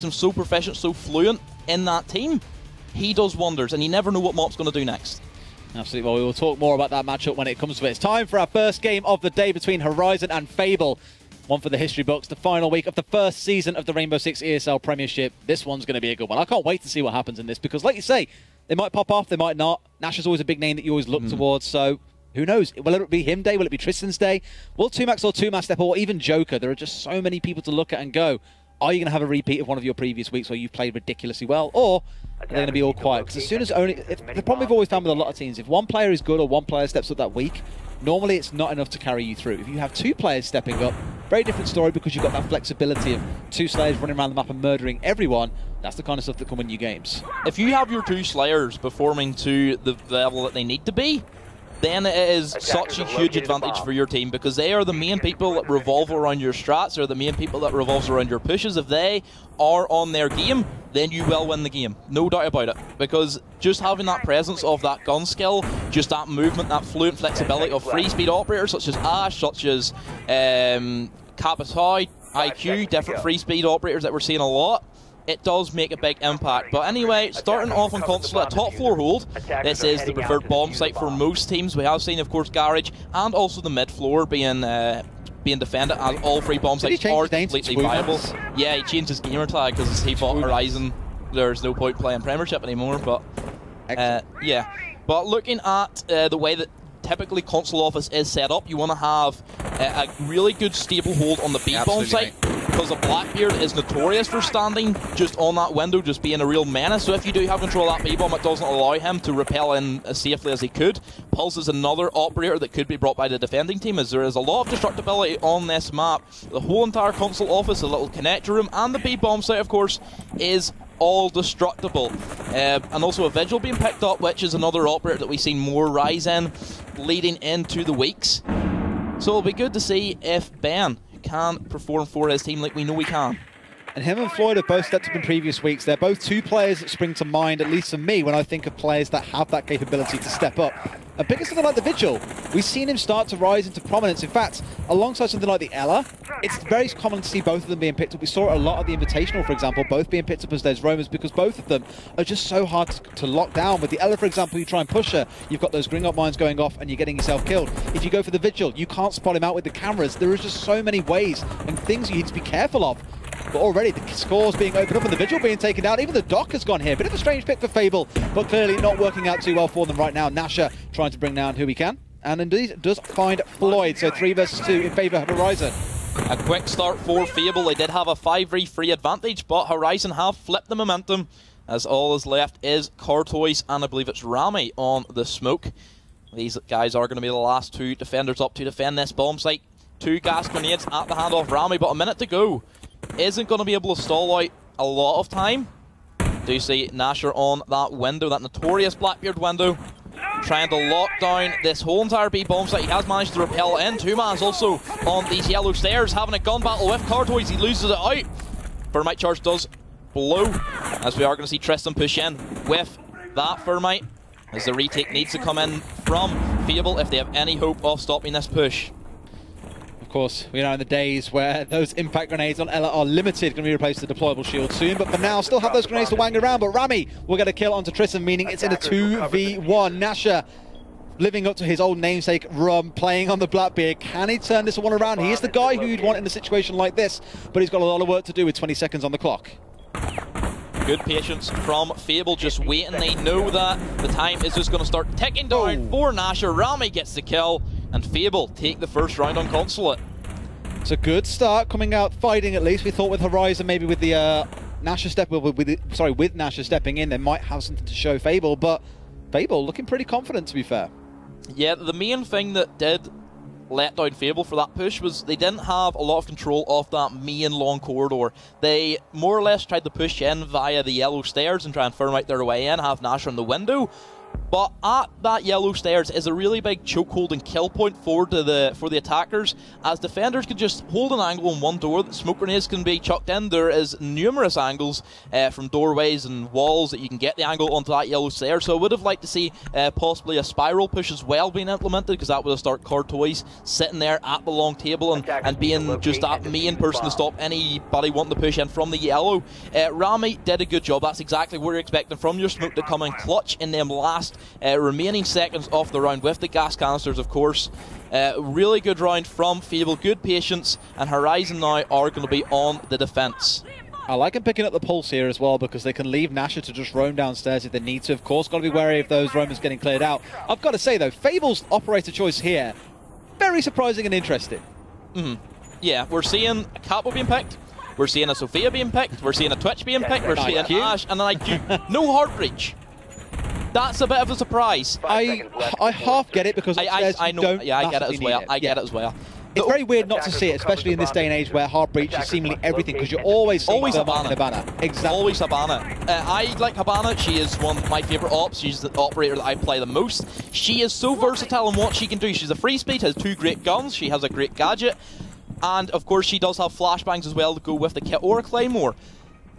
him so proficient, so fluent in that team, he does wonders, and you never know what Mop's going to do next. Absolutely. Well, we will talk more about that matchup when it comes to it. It's time for our first game of the day between Horizon and Fable. One for the history books, the final week of the first season of the Rainbow Six ESL Premiership. This one's going to be a good one. I can't wait to see what happens in this, because like you say, they might pop off, they might not. Nash is always a big name that you always look towards, so who knows? Will it be him day? Will it be Tristan's day? Will 2max or 2max step, or even Joker? There are just so many people to look at and go, are you going to have a repeat of one of your previous weeks where you've played ridiculously well, or are they going to be all quiet? Because as soon as the problem we've always found with a lot of teams, if one player is good or one player steps up that week, normally it's not enough to carry you through. If you have two players stepping up, very different story, because you've got that flexibility of two Slayers running around the map and murdering everyone. That's the kind of stuff that can win you games. If you have your two Slayers performing to the level that they need to be, then it is such a huge advantage for your team, because they are the main people that revolve around your strats, they're the main people that revolves around your pushes. If they are on their game, then you will win the game, no doubt about it, because just having that presence of that gun skill, just that movement, that fluent flexibility of free speed operators such as Ash, such as Capitao, IQ, different free speed operators that we're seeing a lot, it does make a big impact. But anyway, starting off on console, a top floor hold. This is the preferred bomb site for most teams. We have seen, of course, Garage and also the mid floor being defended, as all three bomb sites are completely viable. Yeah, he changed his gamer tag because he thought Horizon, there's no point playing Premiership anymore. But yeah. But looking at the way that typically console office is set up, you want to have a really good stable hold on the B bomb site, because the Blackbeard is notorious for standing just on that window, just being a real menace. So if you do have control of that B bomb, it doesn't allow him to repel in as safely as he could. Pulse is another operator that could be brought by the defending team, as there is a lot of destructibility on this map. The whole entire console office, the little connector room, and the B bomb site, of course, is all destructible. And also a Vigil being picked up, which is another operator that we've seen more rise in leading into the weeks. So it'll be good to see if Ben can perform for his team like we know he can. And him and Floyd have both stepped up in previous weeks. They're both two players that spring to mind, at least for me, when I think of players that have that capability to step up. And because something like the Vigil, we've seen him start to rise into prominence. In fact, alongside something like the Ella, it's very common to see both of them being picked up. We saw it a lot at the Invitational, for example, both being picked up as those roamers, because both of them are just so hard to lock down. With the Ella, for example, you try and push her, you've got those Gringotts mines going off and you're getting yourself killed. If you go for the Vigil, you can't spot him out with the cameras. There is just so many ways and things you need to be careful of. But already the scores being opened up and the Vigil being taken down. Even the Doc has gone here. Bit of a strange pick for Fable, but clearly not working out too well for them right now. Nasher trying to bring down who he can, and indeed does find Floyd. So 3 versus 2 in favour of Horizon. A quick start for Fable. They did have a 5v3 advantage, but Horizon have flipped the momentum, as all is left is Cartoys and I believe it's Rami on the smoke. These guys are going to be the last two defenders up to defend this bomb site. 2 gas grenades at the hand of Rami, but a minute to go. Isn't going to be able to stall out a lot of time. Do you see Nasher on that window, that notorious Blackbeard window, trying to lock down this whole entire B bomb site. He has managed to repel in. 2max also on these yellow stairs, having a gun battle with Cartoys. He loses it out. Thermite charge does blow, as we are going to see Tristan push in with that Thermite, as the retake needs to come in from Fable if they have any hope of stopping this push. Of course, we know in the days where those impact grenades on Ella are limited, going to be replaced with the deployable shield soon, but for now, still have those grenades to wang around, but Rami will get a kill onto Tristan, meaning it's in a 2v1. Nasher, living up to his old namesake, Rum, playing on the Blackbeard. Can he turn this one around? He is the guy who you'd want in a situation like this, but he's got a lot of work to do with 20 seconds on the clock. Good patience from Fable, just waiting. They know that the time is just going to start ticking down for Nasher. Rami gets the kill, and Fable take the first round on Consulate. It's a good start coming out fighting, at least. We thought with Horizon, maybe with the with Nasher stepping in, they might have something to show Fable, but Fable looking pretty confident, to be fair. Yeah, the main thing that did let down Fable for that push was they didn't have a lot of control of that main long corridor. They more or less tried to push in via the yellow stairs and try and firm out their way in, have Nasher in the window, But at that yellow stairs is a really big chokehold and kill point for the attackers, as defenders can just hold an angle on one door that smoke grenades can be chucked in. There is numerous angles from doorways and walls that you can get the angle onto that yellow stair. So I would have liked to see possibly a spiral push as well being implemented, because that would have started Courtois sitting there at the long table and being just that main person to stop anybody wanting to push in from the yellow. Rami did a good job. That's exactly what you're expecting from your smoke to come in clutch in them last remaining seconds of the round with the gas canisters, of course. Really good round from Fable, good patience, and Horizon now are going to be on the defence. I like him picking up the pulse here as well, because they can leave Nasher to just roam downstairs if they need to. Of course, got to be wary of those roamers getting cleared out. I've got to say though, Fable's operator choice here, very surprising and interesting. Yeah, we're seeing a Capo being picked, we're seeing a Sophia being picked, we're seeing a Twitch being picked, we're seeing Ash, and then I do no heart breach. That's a bit of a surprise. I half get it, because I know. Yeah, I get it as well. I get it as well. It's very weird not to see it, especially in this day and age where hard breach is seemingly everything, because you're always Habana. Exactly. Always Habana. I like Habana. She is one of my favourite ops. She's the operator that I play the most. She is so versatile in what she can do. She's a free speed, has 2 great guns, she has a great gadget, and of course she does have flashbangs as well to go with the kit or a claymore.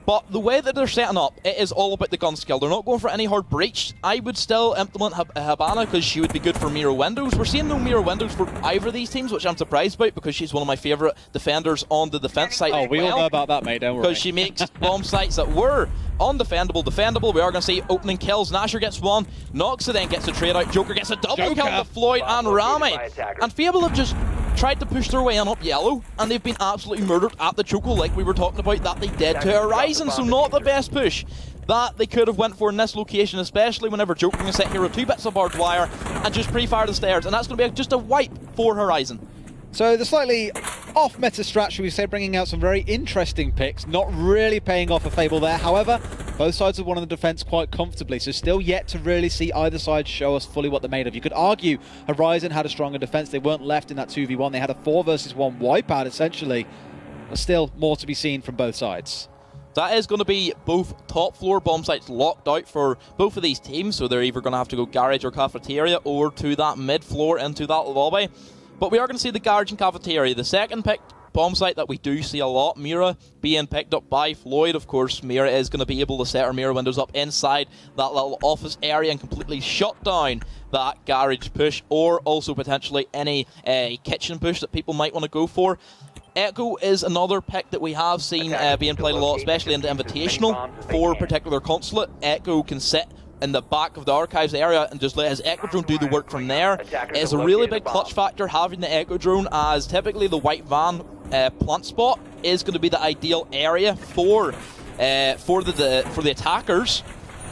But the way that they're setting up, it is all about the gun skill. They're not going for any hard breach. I would still implement Habana, because she would be good for mirror windows. We're seeing no mirror windows for either of these teams, which I'm surprised about, because she's one of my favourite defenders on the defence side. Oh, we all know about that, mate, don't worry. Because she makes bomb sites that were defendable. We are going to see opening kills. Nasher gets one, Noxa then gets a trade out, Joker gets a double kill with Floyd and Rami. And Fable have just tried to push their way on up yellow, and they've been absolutely murdered at the chokehold, like we were talking about that they did to Horizon. So not the best push that they could have went for in this location, especially whenever Joker can sit here with 2 bits of barbed wire and just pre-fire the stairs, and that's going to be just a wipe for Horizon. So the slightly off-meta strat, should we say, bringing out some very interesting picks, not really paying off for Fable there. However, both sides have won on the defense quite comfortably, so still yet to really see either side show us fully what they're made of. You could argue Horizon had a stronger defense. They weren't left in that 2v1. They had a 4 versus 1 wipeout, essentially. But still, more to be seen from both sides. That is going to be both top floor bomb sites locked out for both of these teams, so they're either going to have to go garage or cafeteria, or to that mid floor into that lobby. But we are going to see the garage and cafeteria. The second picked bomb site that we do see a lot, Mira, being picked up by Floyd. Of course, Mira is going to be able to set her mirror windows up inside that little office area and completely shut down that garage push, or also potentially any kitchen push that people might want to go for. Echo is another pick that we have seen being played a lot, especially in the Invitational for particular consulate. Echo can sit in the back of the archives area and just let his Echo Drone do the work from there. It's a really big clutch factor having the Echo Drone, as typically the white van plant spot is going to be the ideal area for the attackers.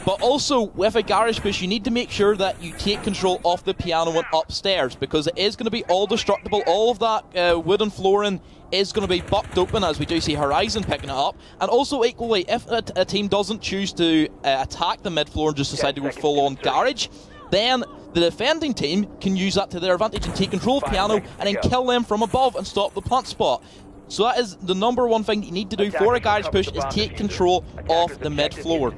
But also, with a garage push, you need to make sure that you take control of the piano and upstairs, because it is going to be all destructible. All of that wooden flooring is going to be bucked open, as we do see Horizon picking it up. And also, equally, if a team doesn't choose to attack the mid-floor and just decide to go full-on garage, then the defending team can use that to their advantage and take control of piano and then kill them from above and stop the plant spot. So that is the number one thing you need to do for a garage push, is take control of the mid-floor.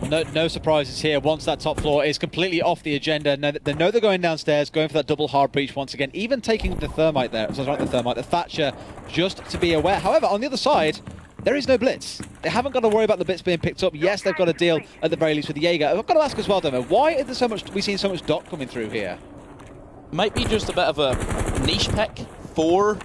No surprises here. Once that top floor is completely off the agenda, they know they're going downstairs, going for that double hard breach once again, even taking the thermite there. So not the Thatcher, just to be aware. However, on the other side, there is no blitz. They haven't got to worry about the blitz being picked up. Yes, they've got to deal at the very least with the Jaeger. I've got to ask as well, Domo, why is there so much? We seeing so much dot coming through here? Might be just a bit of a niche pick for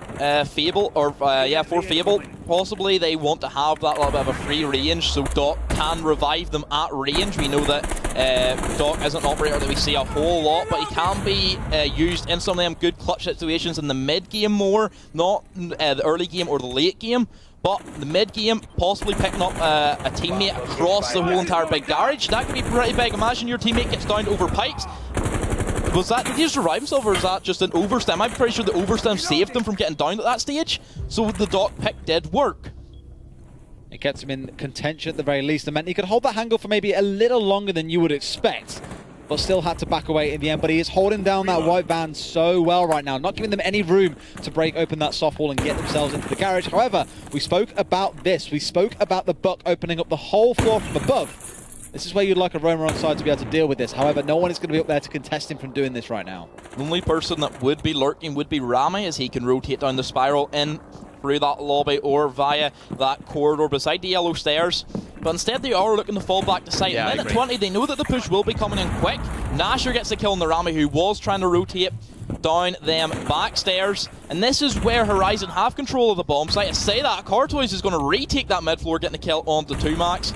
Fable, or for Fable. Possibly they want to have that little bit of a free range, so Doc can revive them at range. We know that Doc isn't an operator that we see a whole lot, but he can be used in some of them good clutch situations in the mid game more, not the early game or the late game. But the mid-game, possibly picking up a teammate across the whole entire big garage, that could be pretty big. Imagine your teammate gets down over pipes. Was that, did he just revive himself, or is that just an overstem? I'm pretty sure the overstem saved him from getting down at that stage, so the Doc pick did work. It gets him in contention at the very least. It meant he could hold that angle for maybe a little longer than you would expect, but still had to back away in the end. But he is holding down that white van so well right now, not giving them any room to break open that soft wall and get themselves into the garage. However, we spoke about this. We spoke about the Buck opening up the whole floor from above. This is where you'd like a roamer on side to be able to deal with this. However, no one is going to be up there to contest him from doing this right now. The only person that would be lurking would be Rami, as he can rotate down the spiral in through that lobby or via that corridor beside the yellow stairs. But instead they are looking to fall back to site. And then at 20, they know that the push will be coming in quick. Nasher gets the kill on the Rami, who was trying to rotate down them backstairs. And this is where Horizon have control of the bomb site. I say that, Cartoys is going to retake that mid floor, getting the kill onto 2max.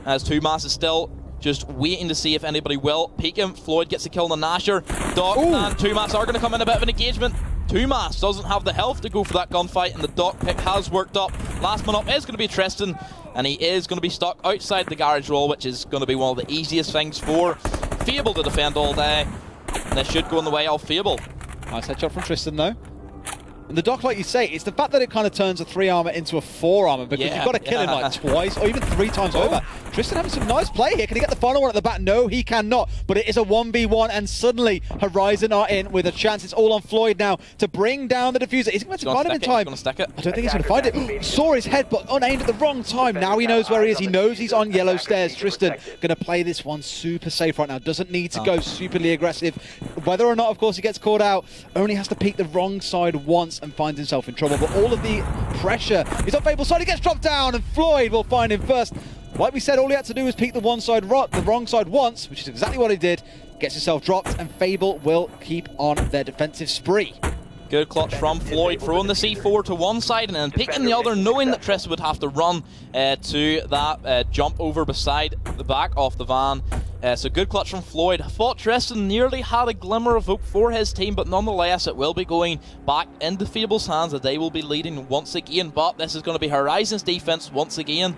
As 2max is still just waiting to see if anybody will peek him. Floyd gets the kill on the Nasher. Doc and 2max are going to come in a bit of an engagement. 2max doesn't have the health to go for that gunfight, and the Doc pick has worked up. Last man up is going to be Tristan, and he is going to be stuck outside the garage wall, which is going to be one of the easiest things for Fable to defend all day. And this should go in the way of Fable. Nice headshot from Tristan, though. And the Doc, like you say, it's the fact that it kind of turns a 3 armor into a 4 armor, because you've got to kill him like twice or even 3 times over. Tristan having some nice play here. Can he get the final one at the back? No, he cannot. But it is a 1v1, and suddenly Horizon are in with a chance. It's all on Floyd now to bring down the diffuser. Is he going to find him in time? He's going to stick it. I don't think he's going to find it. Saw his head, but unaimed at the wrong time. Now he knows where he is. He knows he's on yellow stairs. Tristan going to play this one super safe right now. Doesn't need to go superly aggressive. Whether or not, of course, he gets caught out, only has to peek the wrong side once and finds himself in trouble. But all of the pressure is on Fable's side. He gets dropped down, and Floyd will find him first. Like we said, all he had to do was peek the wrong side once, which is exactly what he did. Gets himself dropped, and Fable will keep on their defensive spree. Good clutch from Floyd, throwing the C4 to one side and then peeking the other, knowing that Tristan would have to run to that jump over beside the back of the van. So good clutch from Floyd. I thought Tristan nearly had a glimmer of hope for his team, but nonetheless it will be going back into Fable's hands, as they will be leading once again. But this is going to be Horizon's defense once again.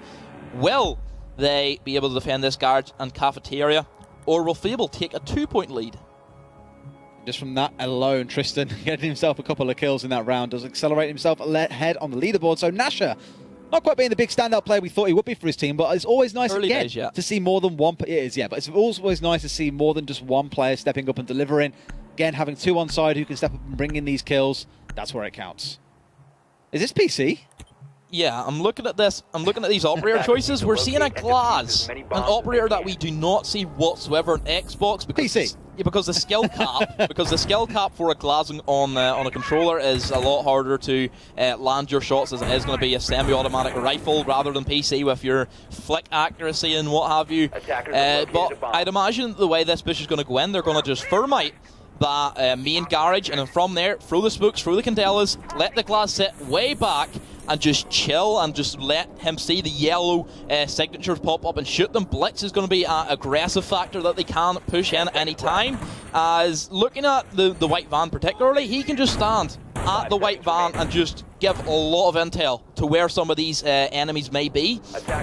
Will they be able to defend this garage and cafeteria, or will Fable take a 2-point lead? Just from that alone, Tristan getting himself a couple of kills in that round, does accelerate himself ahead on the leaderboard. So Nasher, not quite being the big standout player we thought he would be for his team, but it's always nice to see more than one. It is, yeah, but it's always nice to see more than just one player stepping up and delivering. Again, having 2 on side who can step up and bring in these kills, that's where it counts. Is this PC? Yeah, I'm looking at this. I'm looking at these operator choices. We're seeing a Glass, an operator that we do not see whatsoever on Xbox, because PC. Because the skill cap, for a Glass on a controller is a lot harder to land your shots, as it is going to be a semi-automatic rifle rather than PC with your flick accuracy and what have you. But I'd imagine the way this push is going to go in, they're going to just thermite that main garage, and then from there, throw the spooks, throw the candelas, let the Glass sit way back, and just chill and just let him see the yellow signatures pop up and shoot them. Blitz is going to be an aggressive factor that they can push in at any time. As looking at the white van particularly, he can just stand at the white van and just give a lot of intel to where some of these enemies may be.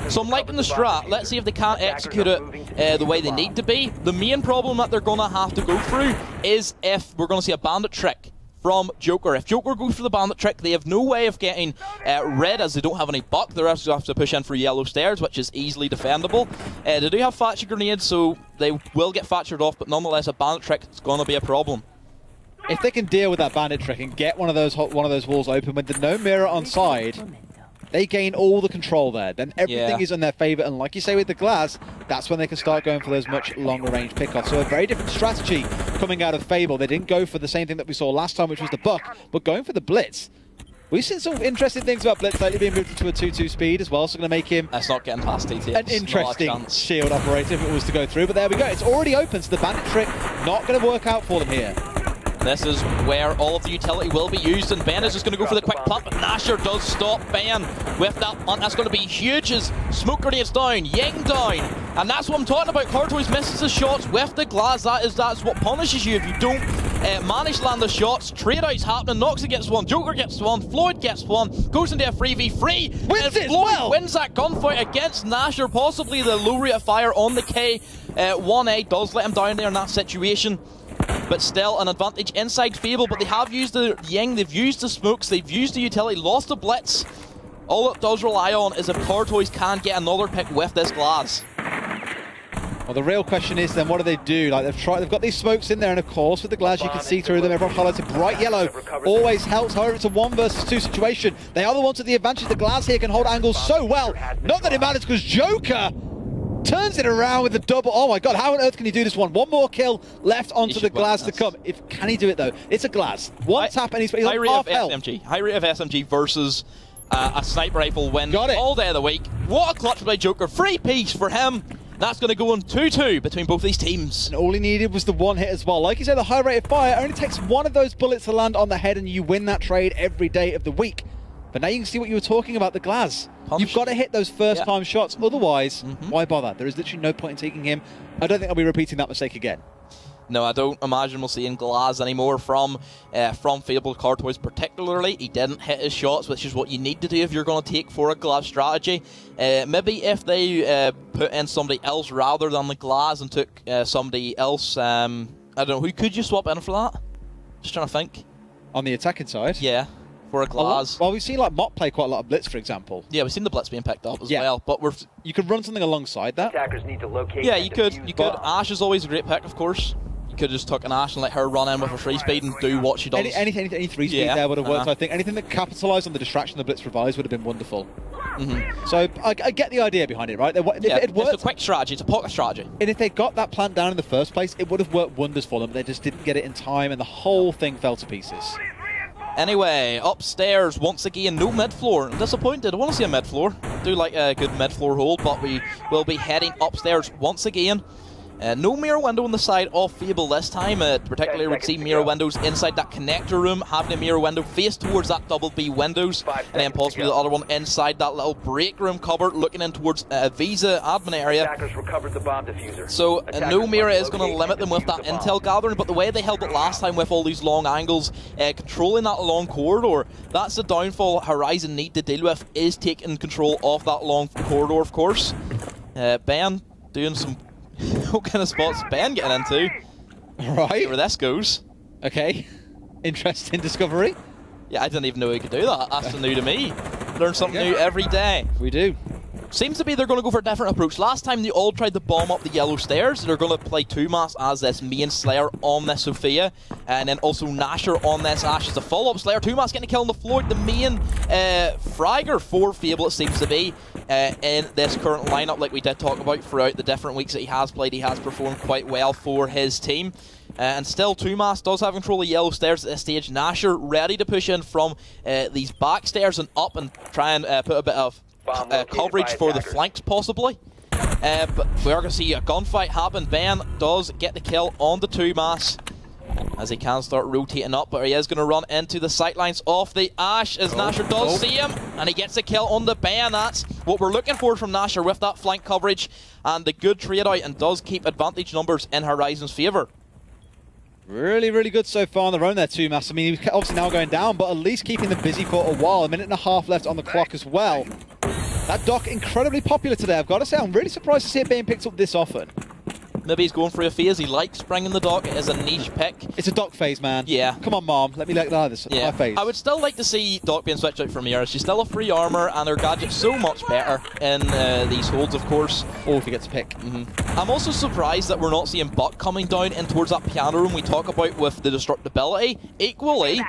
So I'm liking the strat. Let's see if they can't execute it the way they need to be. The main problem that they're going to have to go through is if we're going to see a bandit trick from Joker. If Joker goes for the bandit trick, they have no way of getting red, as they don't have any buck. They also have to push in for yellow stairs, which is easily defendable. They do have Thatcher grenades, so they will get Thatchered off, but nonetheless a bandit trick is going to be a problem. If they can deal with that bandit trick and get one of those walls open with the no mirror on side, they gain all the control there. Then everything is in their favour, and like you say with the Glass, that's when they can start going for those much longer range pickoffs. So a very different strategy coming out of Fable. They didn't go for the same thing that we saw last time, which was the buck, but going for the blitz. We've seen some interesting things about Blitz lately, being moved to a 2-2 speed as well, so going to make him that's not getting past TT. An interesting shield operator if it was to go through. But there we go, it's already open, so the bandit trick not going to work out for them here. This is where all of the utility will be used, and Ben is just going to go for the quick pump, but Nasher does stop Ben with that punt. That's going to be huge as smoke grenades down, Yang down, and that's what I'm talking about. Cartoys misses the shots with the Glass. That's what punishes you if you don't manage to land the shots. Trade outs happening, Noxa gets one, Joker gets one, Floyd gets one, goes into a 3v3, wins it Floyd well. Wins that gunfight against Nasher. Possibly the low rate of fire on the K1A does let him down there in that situation. But still an advantage inside Fable, but they have used the Ying, they've used the smokes, they've used the utility, lost the blitz. All it does rely on is if Cartoys can get another pick with this Glass. Well, the real question is then, what do they do? Like they've got these smokes in there, and of course with the Glass you can see through them. Everyone highlights bright yellow, always helps. However, it's a 1 versus 2 situation. They are the ones with the advantage. The Glass here can hold angles so well. Not that it matters, because Joker Turns it around with the double. Oh my god, how on earth can he do this one? One more kill left onto the glass to come. Can he do it though? It's a glass. One tap and he's like half health. High rate of SMG versus a sniper rifle win all day of the week. What a clutch play Joker. Free piece for him. That's going to go on 2-2 between both these teams. And all he needed was the one hit as well. Like you said, the high rate of fire only takes one of those bullets to land on the head and you win that trade every day of the week. But now you can see what you were talking about, the glass. You've got to hit those first-time shots. Otherwise, why bother? There is literally no point in taking him. I don't think I'll be repeating that mistake again. No, I don't imagine we'll see in Glass anymore from Fable Cartoys particularly. He didn't hit his shots, which is what you need to do if you're going to take for a Glass strategy. Maybe if they put in somebody else rather than the Glass and took somebody else, I don't know, who could you swap in for that? Just trying to think. On the attacking side? Yeah. For a Glass. Well, we've seen like Mott play quite a lot of Blitz, for example. Yeah, we've seen the Blitz being picked up as well. But you could run something alongside that. Attackers need to locate. Yeah, you could. Ashe is always a great pick, of course. You could just took an Ashe and let her run in with a free speed and do what she does. Any 3-speed there would have worked, I think. Anything that capitalised on the distraction the Blitz provides would have been wonderful. So I get the idea behind it, right? It worked. It's a quick strategy. It's a pocket strategy. And if they got that plant down in the first place, it would have worked wonders for them. They just didn't get it in time, and the whole thing fell to pieces. Anyway, upstairs, once again, no mid-floor. I'm disappointed. I want to see a mid-floor. I do like a good mid-floor hold, but we will be heading upstairs once again. No mirror window on the side of Fable this time. Particularly, we'd see mirror windows inside that connector room, having a mirror window face towards that double B windows, and then possibly the other one inside that little break room cupboard, looking in towards Visa admin area. So no mirror is going to limit them with that intel gathering, but the way they held it last time with all these long angles, controlling that long corridor, that's the downfall Horizon need to deal with, is taking control of that long corridor, of course. Ben doing some... What kind of spots Ben getting into? Right. Where this goes. Okay. Interesting discovery. Yeah, I didn't even know he could do that. That's new to me. Learn something new every day. We do. Seems to be they're going to go for a different approach. Last time they all tried to bomb up the yellow stairs. They're going to play Tumas as this main Slayer on this Sophia, and then also Nasher on this Ashe as a follow-up Slayer. Tumas getting a kill on the floor. The main fragger for Fable, it seems to be, in this current lineup, like we did talk about throughout the different weeks that he has played. He has performed quite well for his team. And still, Tumas does have control of yellow stairs at this stage. Nasher ready to push in from these back stairs and up and try and put a bit of coverage for the flanks, possibly. But we are going to see a gunfight happen. Ben does get the kill on the Tumas as he can start rotating up, but he is going to run into the sightlines of the Ashe as Nasher does see him, and he gets a kill on the Ben. That's what we're looking for from Nasher with that flank coverage and the good trade out, and does keep advantage numbers in Horizon's favour. Really, really good so far on their own there, Tumas. I mean, he's obviously now going down, but at least keeping them busy for a while. 1.5 minutes left on the clock as well. That dock, incredibly popular today, I've got to say. I'm really surprised to see it being picked up this often. Maybe he's going for a phase. He likes bringing the dock. It is a niche pick. It's a dock phase, man. Yeah. Come on, Mom. Let me let this. Yeah. Phase. I would still like to see dock being switched out for Mira. She's still a free armor, and her gadget's so much better in these holds, of course. Or if he gets a pick. I'm also surprised that we're not seeing Buck coming down in towards that piano room we talk about with the destructibility. Equally,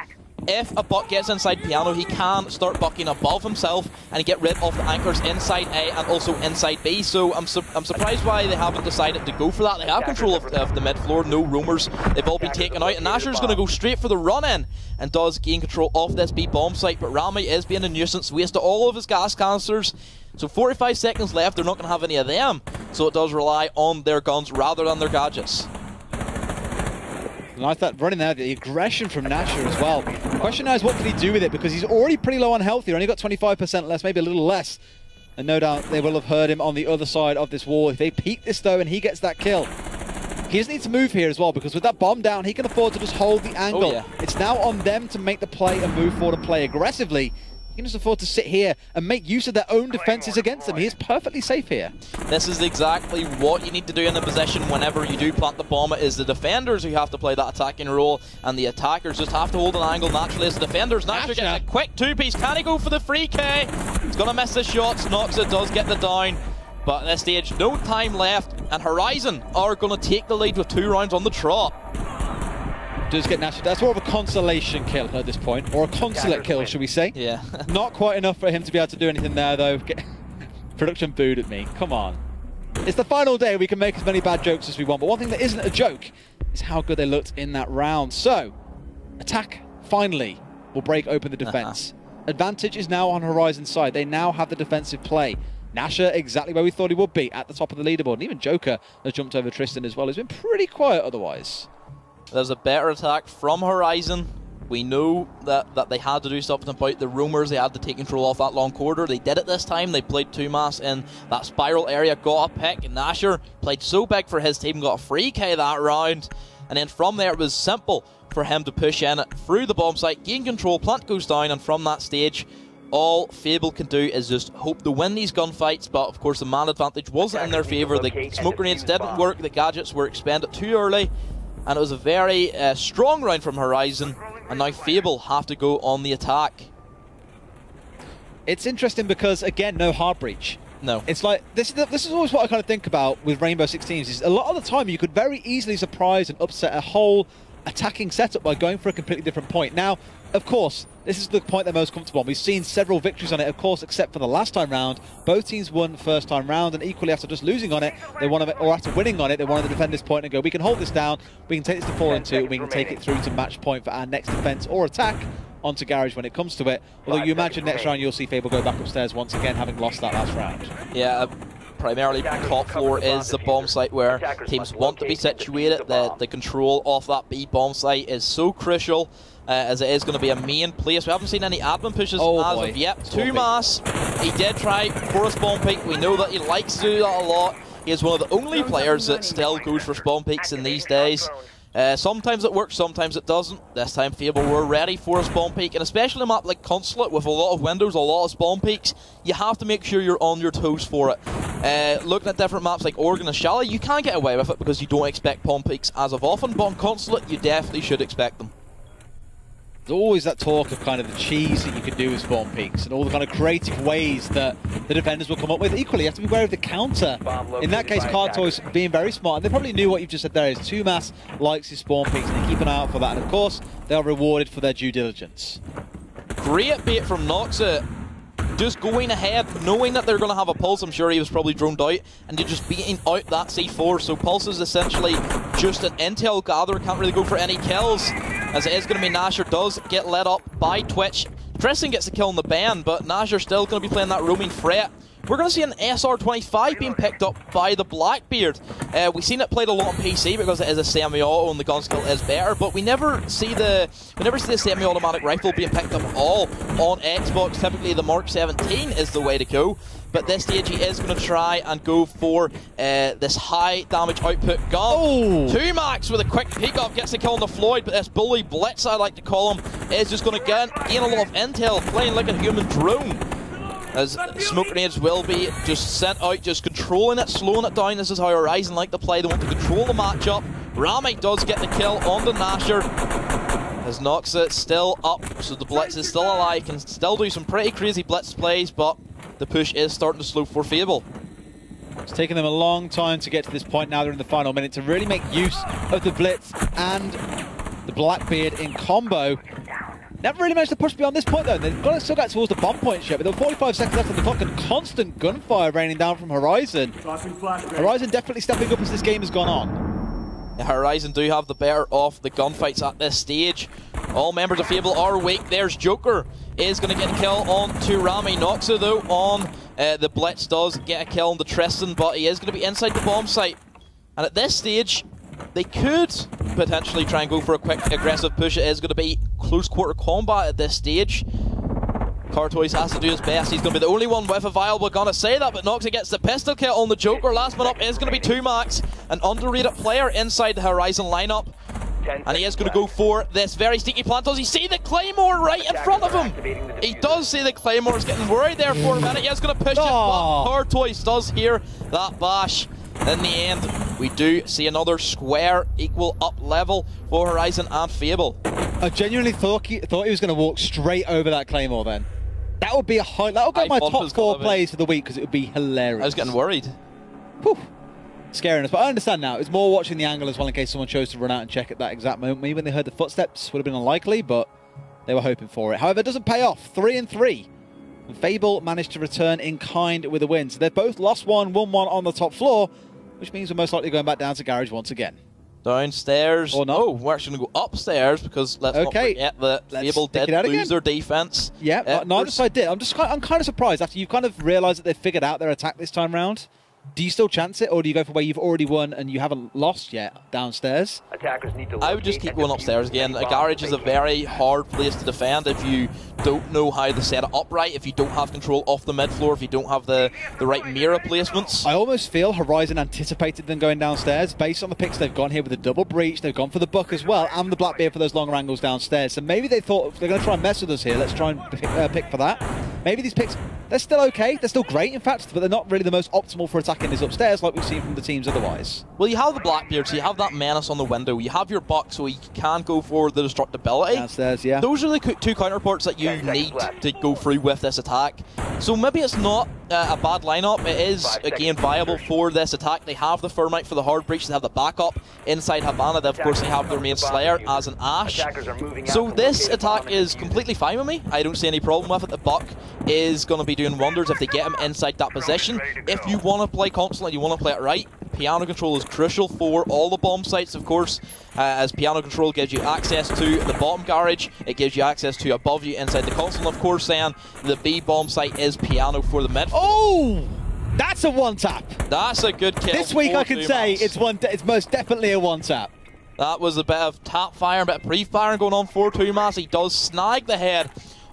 if a Buck gets inside piano, he can start bucking above himself and get rid of the anchors inside A and also inside B. So I'm surprised why they haven't decided to go for that. They have control of the mid floor, no roamers. They've all been taken out, and Nasher's going to go straight for the run-in and does gain control of this B bomb site. But Rami is being a nuisance, wasted all of his gas canisters. So 45 seconds left, they're not going to have any of them. So it does rely on their guns rather than their gadgets. Like that running there, the aggression from Nasher as well. The question now is, what can he do with it? Because he's already pretty low on health here, only got 25% less, maybe a little less. And no doubt they will have heard him on the other side of this wall. If they peek this though and he gets that kill, he just needs to move here as well, because with that bomb down, he can afford to just hold the angle. Oh, yeah. It's now on them to make the play and move forward and play aggressively. He can just afford to sit here and make use of their own defenses against them. He is perfectly safe here. This is exactly what you need to do in a position whenever you do plant the bomb. It is the defenders who have to play that attacking role, and the attackers just have to hold an angle naturally as the defenders. Nasher getting a quick two-piece. Can he go for the free K? He's going to miss the shots. Noxa does get the down. But at this stage, no time left, and Horizon are going to take the lead with 2 rounds on the trot. Does get Nasher. That's more of a consolation kill at this point, or a consulate kill, should we say? Yeah. Not quite enough for him to be able to do anything there, though. Production booed at me. Come on. It's the final day. We can make as many bad jokes as we want. But one thing that isn't a joke is how good they looked in that round. So, attack finally will break open the defense. Advantage is now on Horizon's side. They now have the defensive play. Nasher exactly where we thought he would be, at the top of the leaderboard. And even Joker has jumped over Tristan as well. He's been pretty quiet otherwise. There's a better attack from Horizon. We know that they had to do something about the rumors. They had to take control off that long corridor. They did it this time. They played 2-mass in that spiral area, got a pick, and Nasher played so big for his team, got a free K that round. And then from there, it was simple for him to push in through the bomb site, gain control, plant goes down, and from that stage, all Fable can do is just hope to win these gunfights. But of course, the man advantage wasn't in their favour. The smoke grenades didn't work, the gadgets were expended too early, and it was a very strong round from Horizon. And now Fable have to go on the attack. It's interesting because, again, no hard breach. No. It's like, this is always what I kind of think about with Rainbow Six teams, is a lot of the time you could very easily surprise and upset a whole attacking setup by going for a completely different point. Now, of course, this is the point they're most comfortable on. We've seen several victories on it, of course, except for the last time round. Both teams won first time round, and equally after just losing on it, they wanted, or after winning on it, they wanted to defend this point and go, we can hold this down, we can take this to 4-2, we can take it through to match point for our next defense or attack onto Garage when it comes to it. Although you imagine next round you'll see Fable go back upstairs once again, having lost that last round. Yeah, primarily top floor is the bomb site where teams want to be situated. The control of that B bomb site is so crucial, as it is going to be a main place. We haven't seen any admin pushes as of yet. 2-mass, he did try for a spawn peak. We know that he likes to do that a lot. He is one of the only players that still goes for spawn peaks in these days. Sometimes it works, sometimes it doesn't. This time Fable were ready for a spawn peak, and especially a map like Consulate with a lot of windows, a lot of spawn peaks, you have to make sure you're on your toes for it. Looking at different maps like Organize, you can't get away with it because you don't expect spawn peaks as of often, but on Consulate you definitely should expect them. There's always that talk of kind of the cheese that you can do with spawn peaks and all the kind of creative ways that the defenders will come up with. Equally, you have to be aware of the counter. In that case, Cartoys being very smart, and they probably knew what you've just said there is 2-mass likes his spawn peaks, and they keep an eye out for that. And of course, they are rewarded for their due diligence. Great bait from Noxa. Just going ahead, knowing that they're going to have a Pulse. I'm sure he was probably droned out, and they're just beating out that C4. So Pulse is essentially just an intel gatherer, can't really go for any kills, as it is going to be Nasher does get let up by Twitch. Tristan gets the kill on the band, but Nasher still going to be playing that roaming threat. We're going to see an SR-25 being picked up by the Blackbeard. We've seen it played a lot on PC because it is a semi-auto and the gun skill is better, but we never see the semi-automatic rifle being picked up at all on Xbox. Typically the Mark 17 is the way to go, but this stage he is going to try and go for this high damage output gun. Oh. 2-max with a quick peek up, gets the kill on the Floyd, but this bully Blitz, I like to call him, is just going to gain a lot of intel, playing like a human drone. As smoke grenades will be just sent out, just controlling it, slowing it down. This is how Horizon like to play. They want to control the matchup. Rami does get the kill on the Nasher, as Noxa still up, so the Blitz is still alive, can still do some pretty crazy Blitz plays, but the push is starting to slow for Fable. It's taken them a long time to get to this point. Now they're in the final minute to really make use of the Blitz and the Blackbeard in combo. Never really managed to push beyond this point though. They've got to still get towards the bomb point ship, but there were 45 seconds left on the clock and constant gunfire raining down from Horizon. Horizon definitely stepping up as this game has gone on. Yeah, Horizon do have the better of the gunfights at this stage. All members of Fable are awake. There's Joker, is going to get a kill on to Rami. Noxa though on the Blitz does get a kill on the Tristan, but he is going to be inside the bomb site. And at this stage, they could potentially try and go for a quick aggressive push. It is going to be close quarter combat at this stage. Cartoys has to do his best. He's going to be the only one with a viable gun to say that, but Noxa gets the pistol kill on the Joker. Last one up is going to be 2-max, an underrated player inside the Horizon lineup. And he is going to go for this very sneaky plant. Does he see the Claymore right in front of him? He does see the Claymore. He's getting worried there for a minute. He is going to push it, but Cartoys does hear that bash. In the end, we do see another square equal up level for Horizon and Fable. I genuinely thought he was going to walk straight over that Claymore then. That would be a high. That would go my top 4 plays for the week because it would be hilarious. I was getting worried. Whew. Scaring us, but I understand now. It's more watching the angle as well in case someone chose to run out and check at that exact moment. Maybe when they heard the footsteps would have been unlikely, but they were hoping for it. However, it doesn't pay off. 3-3 And Fable managed to return in kind with a win. So they've both lost one, won one on the top floor, which means we're most likely going back down to Garage once again. Downstairs. Or not. Oh, we're actually going to go upstairs because let's not forget that Fable did lose their defense. Yeah, neither side did. I'm kind of surprised after you've kind of realised that they've figured out their attack this time round. Do you still chance it, or do you go for where you've already won and you haven't lost yet downstairs? Attackers need to I would just keep going upstairs again. A garage is a very hard place to defend if you don't know how to set it up right, if you don't have control off the mid floor, if you don't have the right mirror placements. I almost feel Horizon anticipated them going downstairs based on the picks they've gone here with the double breach. They've gone for the buck as well and the Blackbeard for those longer angles downstairs. So maybe they thought they're going to try and mess with us here. Let's try and pick for that. Maybe these picks, they're still okay. They're still great, in fact, but they're not really the most optimal for attacking this upstairs like we've seen from the teams otherwise. Well, you have the Blackbeard, so you have that menace on the window. You have your buck, so you can go for the destructibility. Downstairs, yeah. Those are the two counterparts that you need to go through with this attack. So maybe it's not a bad lineup. It is, again, viable for this attack. They have the Thermite for the hard breach. They have the backup inside Havana. They, of course, they have their main Slayer as an Ash. So this attack is completely fine with me. I don't see any problem with it. The buck is going to be doing wonders if they get him inside that position. If you want to play constantly, you want to play it right, piano control is crucial for all the bomb sites, of course, as piano control gives you access to the bottom garage, it gives you access to above you inside the console, of course, then the B bomb site is piano for the mid. Oh! That's a one-tap! That's a good kill. This week I can say it's most definitely a one-tap. That was a bit of tap fire, a bit of pre-firing going on for Tumas. He does snag the head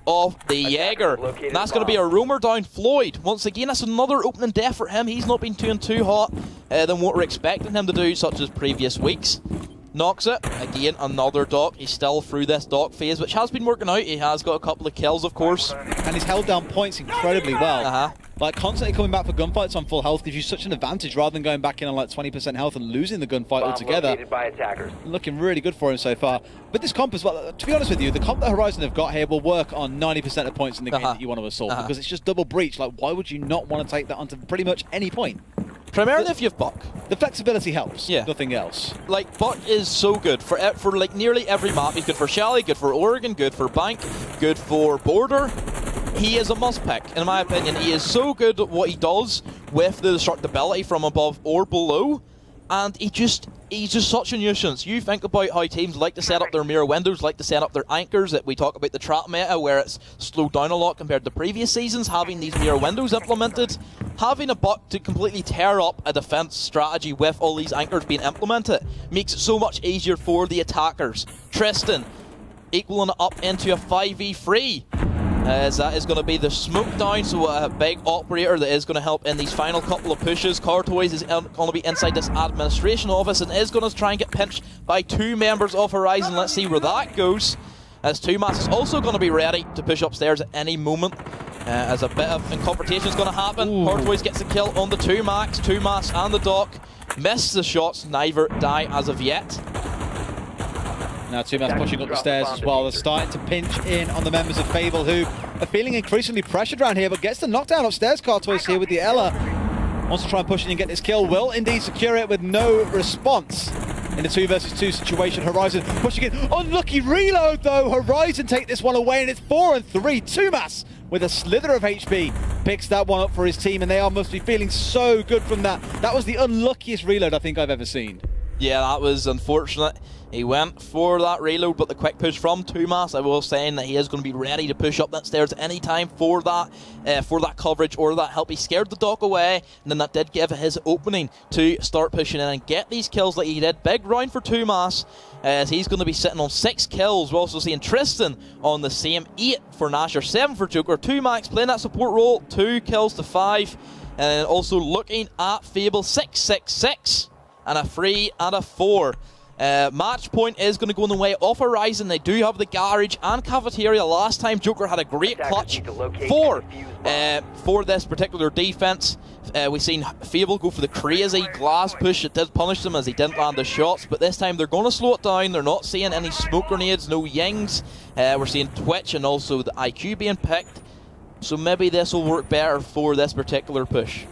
of the Jaeger. And that's going to be a roamer down Floyd. Once again, that's another opening death for him. He's not been too hot than what we're expecting him to do, such as previous weeks. Knocks it. Again, another dock. He's still through this dock phase, which has been working out. He has got a couple of kills, of course. And he's held down points incredibly well. Like, constantly coming back for gunfights on full health gives you such an advantage rather than going back in on like 20% health and losing the gunfight altogether. Looking really good for him so far. But this comp as well, to be honest with you, the comp that Horizon have got here will work on 90% of points in the game that you want to assault, because it's just double breach. Like, why would you not want to take that onto pretty much any point? Primarily if you have Buck. The flexibility helps, nothing else. Like, Buck is so good for like nearly every map. He's good for Shelly, good for Oregon, good for Bank, good for Border. He is a must pick, in my opinion. He is so good at what he does with the destructibility from above or below, and he's just such a nuisance. You think about how teams like to set up their mirror windows, like to set up their anchors, that we talk about the trap meta where it's slowed down a lot compared to previous seasons, having these mirror windows implemented. Having a Buck to completely tear up a defense strategy with all these anchors being implemented makes it so much easier for the attackers. Tristan equaling it up into a 5v3. As that is going to be the smoke down, so a big operator that is going to help in these final couple of pushes. Cartoys is going to be inside this administration office and is going to try and get pinched by two members of Horizon. Let's see where that goes. As Tumas is also going to be ready to push upstairs at any moment. As a bit of confrontation is going to happen. Cartoys gets a kill on the Tumas and the Doc. Miss the shots, neither die as of yet. Now Tumas pushing up the stairs as well. They're starting to pinch in on the members of Fable, who are feeling increasingly pressured around here, but gets the knockdown upstairs. Cartoys here with the Ella. Wants to try and push in and get this kill. Will indeed secure it with no response. In a 2 versus 2 situation, Horizon pushing in. Unlucky reload though. Horizon take this one away and it's 4-3. Tumas with a slither of HP picks that one up for his team, and they must be feeling so good from that. That was the unluckiest reload I think I've ever seen. Yeah, that was unfortunate. He went for that reload, but the quick push from Tumas, I will say that he is going to be ready to push up that stairs at any time for that coverage or that help. He scared the Doc away, and then that did give his opening to start pushing in and get these kills like he did. Big round for Tumas, as he's going to be sitting on 6 kills. We're also seeing Tristan on the same 8 for Nasher, 7 for Joker. Tumax playing that support role, 2 kills to 5. And also looking at Fable, 6-6-6. And a 3 and a 4. Match point is going to go in the way of Horizon. They do have the garage and cafeteria. Last time Joker had a great clutch for this particular defense. We've seen Fable go for the crazy glass push. It did punish them as he didn't land the shots, but this time they're going to slow it down. They're not seeing any smoke grenades, no yings. We're seeing Twitch and also the IQ being picked. So maybe this will work better for this particular push.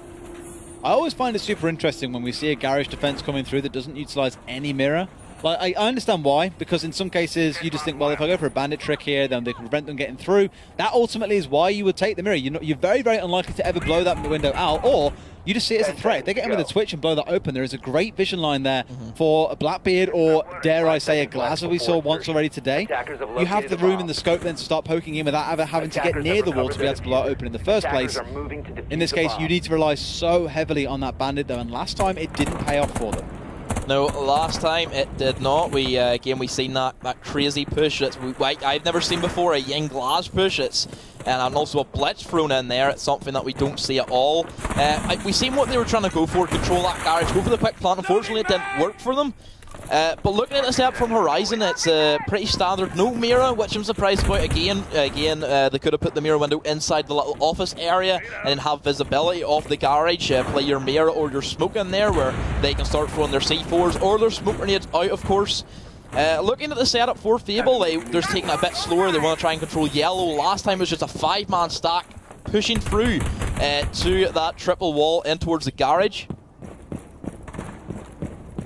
I always find it super interesting when we see a garage defense coming through that doesn't utilize any mirror. Like, I understand why, because in some cases you just think, well, if I go for a bandit trick here, then they can prevent them getting through. That ultimately is why you would take the mirror. You're very, very unlikely to ever blow that window out, or you just see it as a threat. If they get in with a twitch and blow that open, there is a great vision line there for a Blackbeard, or dare I say a Glazer we saw once already today. You have the room in the scope then to start poking in without ever having to get near the wall to be able to blow it open in the first place. In this case, you need to rely so heavily on that bandit though, and last time it didn't pay off for them. No, last time it did not. We again we seen that crazy push that I've never seen before, a Yin Glass push. And also a blitz thrown in there. It's something that we don't see at all. We seen what they were trying to go for, control that garage, go for the quick plant. Unfortunately, it didn't work for them. But looking at the setup from Horizon, it's pretty standard. No mirror, which I'm surprised about. Again, they could have put the mirror window inside the little office area and then have visibility of the garage. Play your mirror or your smoke in there where they can start throwing their C4s or their smoke grenades out, of course. Looking at the setup for Fable, they're taking it a bit slower. They want to try and control yellow. Last time it was just a 5-man stack pushing through to that triple wall in towards the garage.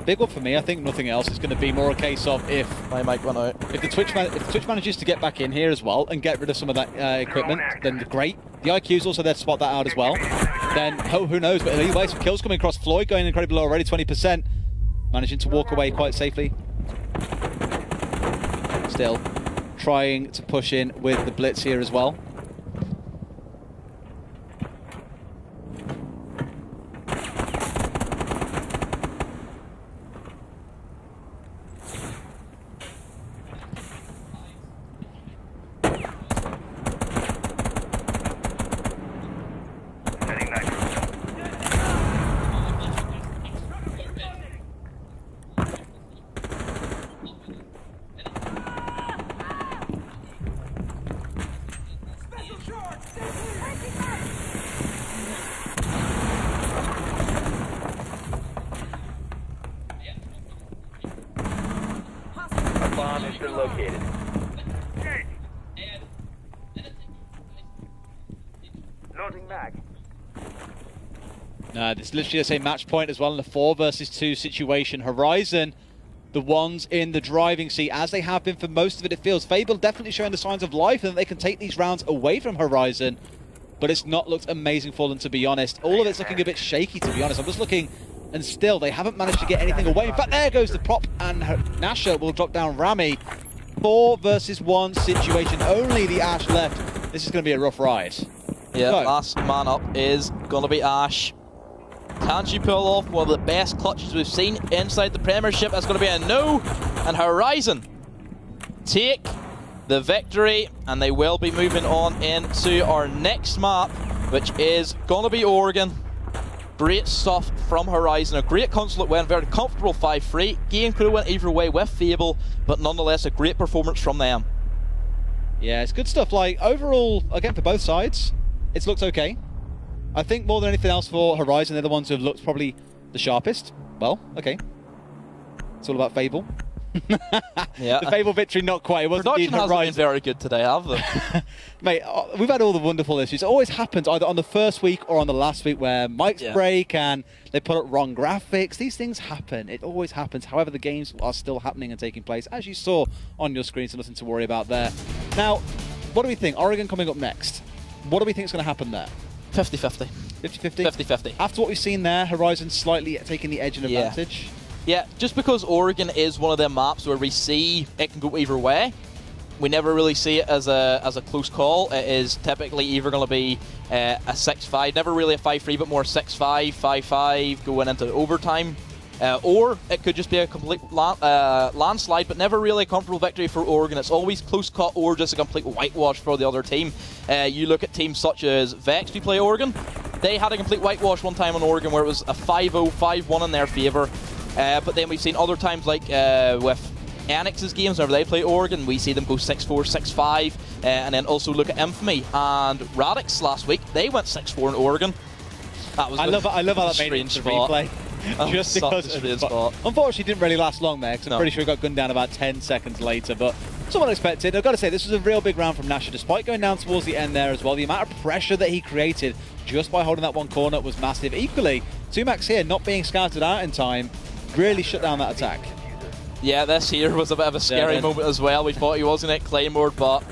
Big one for me. I think nothing else. It's going to be more a case of if my mic went out. If the Twitch manages to get back in here as well and get rid of some of that equipment, then great. The IQ's also there to spot that out as well. Then who knows? But anyway, some kills coming across. Floyd going incredibly low already, 20%, managing to walk away quite safely. Still trying to push in with the blitz here as well. It's literally the same match point as well in the 4 versus 2 situation. Horizon, the ones in the driving seat, as they have been for most of it, it feels. Fable definitely showing the signs of life and that they can take these rounds away from Horizon, but it's not looked amazing for them, to be honest. All of it's looking a bit shaky, to be honest. I'm just looking, and still, they haven't managed to get anything away. In fact, there goes the prop, and Nasha will drop down Rami. 4 versus 1 situation, only the Ash left. This is going to be a rough ride. Yeah, last man up is going to be Ash. Can she pull off one of the best clutches we've seen inside the Premiership? That's going to be a no. And Horizon take the victory, and they will be moving on into our next map, which is going to be Oregon. Great stuff from Horizon. A great consulate win, very comfortable 5-3. Game could have went either way with Fable, but nonetheless a great performance from them. Yeah, it's good stuff. Like, overall, again, for both sides, it's looked okay. I think more than anything else for Horizon, they're the ones who have looked probably the sharpest. Well, okay. It's all about Fable. Yeah. The Fable victory, not quite. It wasn't Production hasn't been very good today, have they? Mate, we've had all the wonderful issues. It always happens either on the first week or on the last week where mics break and they put up wrong graphics. These things happen. It always happens. However, the games are still happening and taking place, as you saw on your screen, so nothing to worry about there. Now, what do we think? Oregon coming up next. What do we think is going to happen there? 50-50. 50-50? 50-50. After what we've seen there, Horizon slightly taking the edge and advantage. Yeah, just because Oregon is one of them maps where we see it can go either way. We never really see it as a close call. It is typically either going to be a 6-5, never really a 5-3, but more 6-5, 5-5, going into overtime. Or it could just be a complete landslide, but never really a comfortable victory for Oregon. It's always close cut or just a complete whitewash for the other team. You look at teams such as Vex, who play Oregon. They had a complete whitewash one time on Oregon where it was a 5-0, 5-1 in their favour. But then we've seen other times like with Annex's games, whenever they play Oregon, we see them go 6-4, 6-5. And then also look at Infamy and Radix last week. They went 6-4 in Oregon. That was I love how that made it into replay. Just because of the spot. Unfortunately, it didn't really last long there, because I'm pretty sure he got gunned down about 10 seconds later, but somewhat expected. I've got to say, this was a real big round from Nasha, despite going down towards the end there as well. The amount of pressure that he created just by holding that one corner was massive. Equally, Tumax here, not being scouted out in time, really shut down that attack. Yeah, this here was a bit of a scary moment as well. We thought he was going to get Claymore, but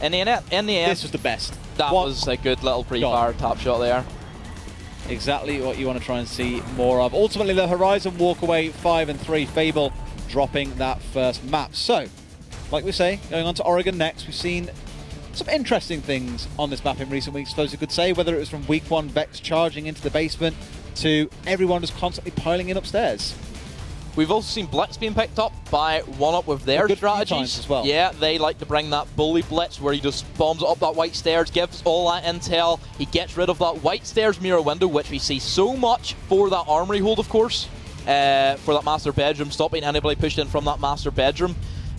in the end, this was the best. That was a good little pre-fire tap shot there. Exactly what you want to try and see more of. Ultimately, the Horizon walk away 5-3. Fable dropping that first map. So, like we say, going on to Oregon next, we've seen some interesting things on this map in recent weeks, I suppose you could say, whether it was from week 1 Vex charging into the basement to everyone just constantly piling in upstairs. We've also seen Blitz being picked up by 1UP with their strategies as well. Yeah, they like to bring that bully Blitz where he just bombs up that white stairs, gives all that intel. He gets rid of that white stairs mirror window, which we see so much for that armory hold, of course, for that master bedroom, stopping anybody pushed in from that master bedroom.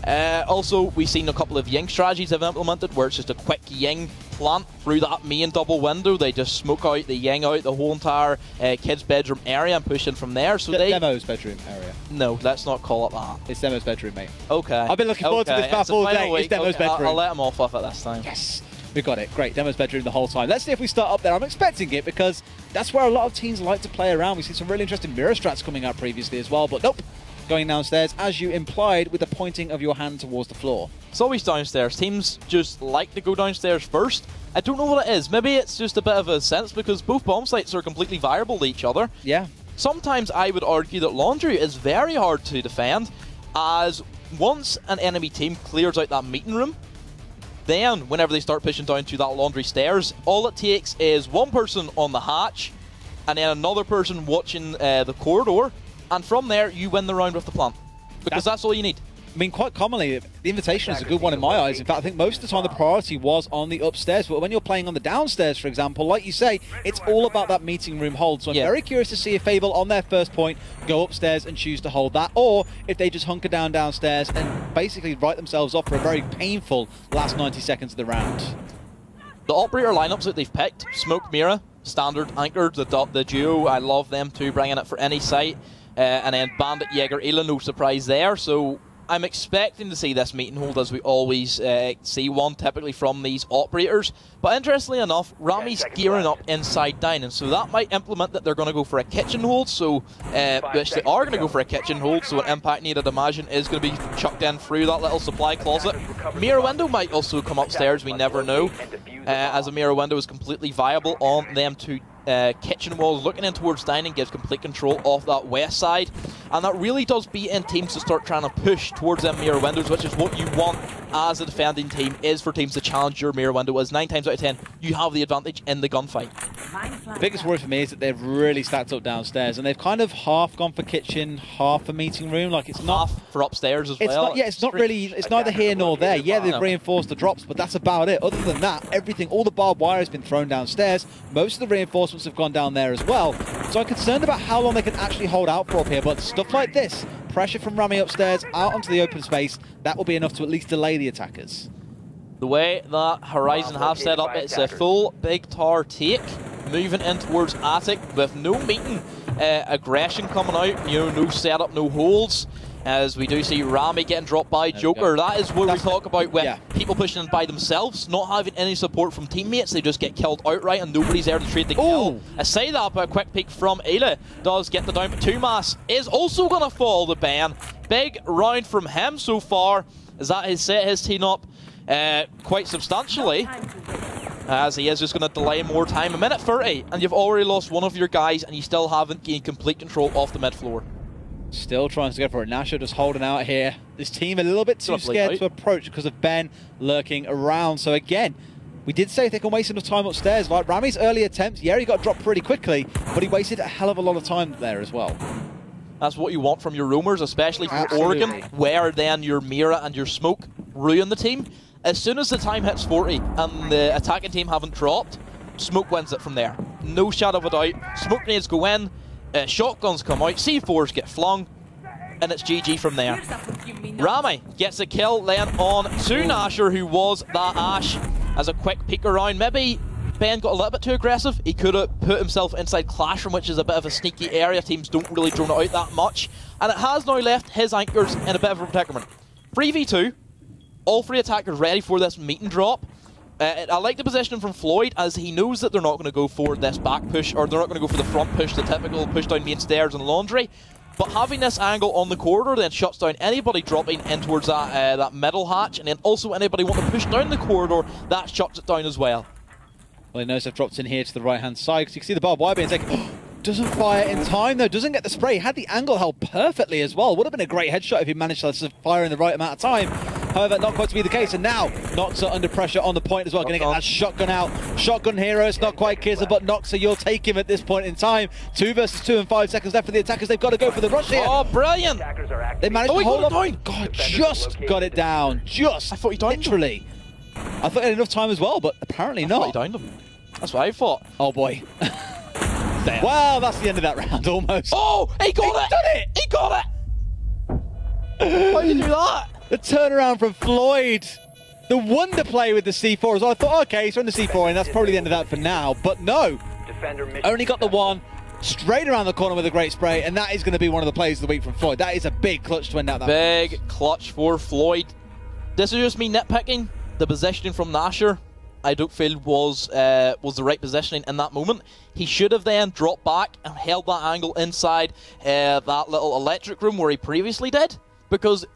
Also, we've seen a couple of Ying strategies they've implemented where it's just a quick Ying plant through that main double window. They just smoke out the Ying out the whole entire kids' bedroom area and push in from there. So Demo's bedroom area. No, let's not call it that. It's Demo's bedroom, mate. Okay. I've been looking forward to this map all day. It's Demo's bedroom. I'll let him off of it this time. Yes. We got it. Great. Demo's bedroom the whole time. Let's see if we start up there. I'm expecting it because that's where a lot of teams like to play around. We've seen some really interesting mirror strats coming out previously as well, but nope. Going downstairs, as you implied, with the pointing of your hand towards the floor. It's always downstairs. Teams just like to go downstairs first. I don't know what it is. Maybe it's just a bit of a sense because both bomb sites are completely viable to each other. Yeah. Sometimes I would argue that Laundry is very hard to defend, as once an enemy team clears out that meeting room, then whenever they start pushing down to that Laundry stairs, all it takes is one person on the hatch and then another person watching the corridor. And from there, you win the round with the plant. Because that's all you need. I mean, quite commonly, the invitation is a good one in my eyes. In fact, I think most of the time the priority was on the upstairs. But when you're playing on the downstairs, for example, like you say, it's all about that meeting room hold. So I'm very curious to see if Fable, on their first point, go upstairs and choose to hold that. Or if they just hunker down downstairs and basically write themselves off for a very painful last 90 seconds of the round. The operator lineups that they've picked, Smoke, Mira, Standard, Anchored, the duo, I love them too, bringing it for any site. And then Bandit, Jaeger, Ela, no surprise there. So I'm expecting to see this meeting hold as we always see one, typically from these operators. But interestingly enough, Rami's gearing up inside dining, so that might implement that they're going to go for a kitchen hold. So, which they are going to go for a kitchen hold, so an impact need, I'd imagine, is going to be chucked in through that little supply closet. Mirror window might also come upstairs, we never know, as a mirror window is completely viable on them two kitchen walls. Looking in towards dining gives complete control off that west side, and that really does beat in teams to start trying to push towards them mirror windows, which is what you want as a defending team, is for teams to challenge your mirror window, as 9 times out of 10 you have the advantage in the gunfight. The biggest worry for me is that they've really stacked up downstairs, and they've kind of half gone for kitchen, half for meeting room. Like, it's not half for upstairs as well. Not, yeah, it's not really. It's neither here nor there. Yeah, they've reinforced the drops, but that's about it. Other than that, everything, all the barbed wire has been thrown downstairs. Most of the reinforcements have gone down there as well. So I'm concerned about how long they can actually hold out for up here. But stuff like this, pressure from Rami upstairs out onto the open space, that will be enough to at least delay the attackers. The way that Horizon have set up, it's a full big tower take, moving in towards Attic with no meeting aggression coming out, no setup, no holds. As we do see Rami getting dropped by Joker. That is what we talk about with people pushing in by themselves, not having any support from teammates. They just get killed outright and nobody's there to trade the kill. I say that, but a quick peek from Ayla does get the down, but Tumas is also going to fall the ban. Big round from him so far, as that has set his team up quite substantially, as he is just going to delay more time. 1:30, and you've already lost one of your guys, and you still haven't gained complete control off the mid floor. Still trying to go for it. Nasha just holding out here. This team a little bit too scared to approach because of Ben lurking around. So again, we did say if they can waste enough time upstairs, like Rami's early attempts, yeah, he got dropped pretty quickly, but he wasted a hell of a lot of time there as well. That's what you want from your roamers, especially for Oregon, where then your Mira and your Smoke ruin the team. As soon as the time hits 40 and the attacking team haven't dropped, Smoke wins it from there. No shadow of a doubt. Smoke nades go in, shotguns come out, C4s get flung, and it's GG from there. Rami gets a kill then on to Nasher, who was that Ash, as a quick peek around. Maybe Ben got a little bit too aggressive. He could have put himself inside Classroom, which is a bit of a sneaky area. Teams don't really drone it out that much. And it has now left his anchors in a bit of a predicament. 3v2, all 3 attackers ready for this meet and drop. I like the positioning from Floyd, as he knows that they're not going to go for this back push, or they're not going to go for the front push, the typical push down main stairs and Laundry. But having this angle on the corridor then shuts down anybody dropping in towards that, that middle hatch, and then also anybody wanting to push down the corridor, that shuts it down as well. Well, he knows they've dropped in here to the right-hand side, because you can see the barbed wire being taken. Doesn't fire in time, though. Doesn't get the spray. Had the angle held perfectly as well. Would have been a great headshot if he managed to fire in the right amount of time. However, not quite to be the case. And now, Noxa under pressure on the point as well. Going to get that shotgun out. Shotgun hero. It's not quite Kizza, but Noxa, you'll take him at this point in time. 2 versus 2 and 5 seconds left for the attackers. They've got to go for the rush here. Oh, brilliant. They managed to hold on. God, just got it down. Just. I thought he died. Literally. I thought he had enough time as well, but apparently not. I thought he downed him. That's what I thought. Oh, boy. Well, that's the end of that round, almost. Oh, he got it! Done it! He got it! How did you do that? The turnaround from Floyd. The wonder play with the C4 as well. I thought, okay, he's on the C4, and that's probably the end of that for now. But no. Only got the one straight around the corner with a great spray, and that is going to be one of the plays of the week from Floyd. That is a big clutch to end out that big match. Clutch for Floyd. This is just me nitpicking. The positioning from Nasher, I don't feel was the right positioning in that moment. He should have then dropped back and held that angle inside that little electric room where he previously did, because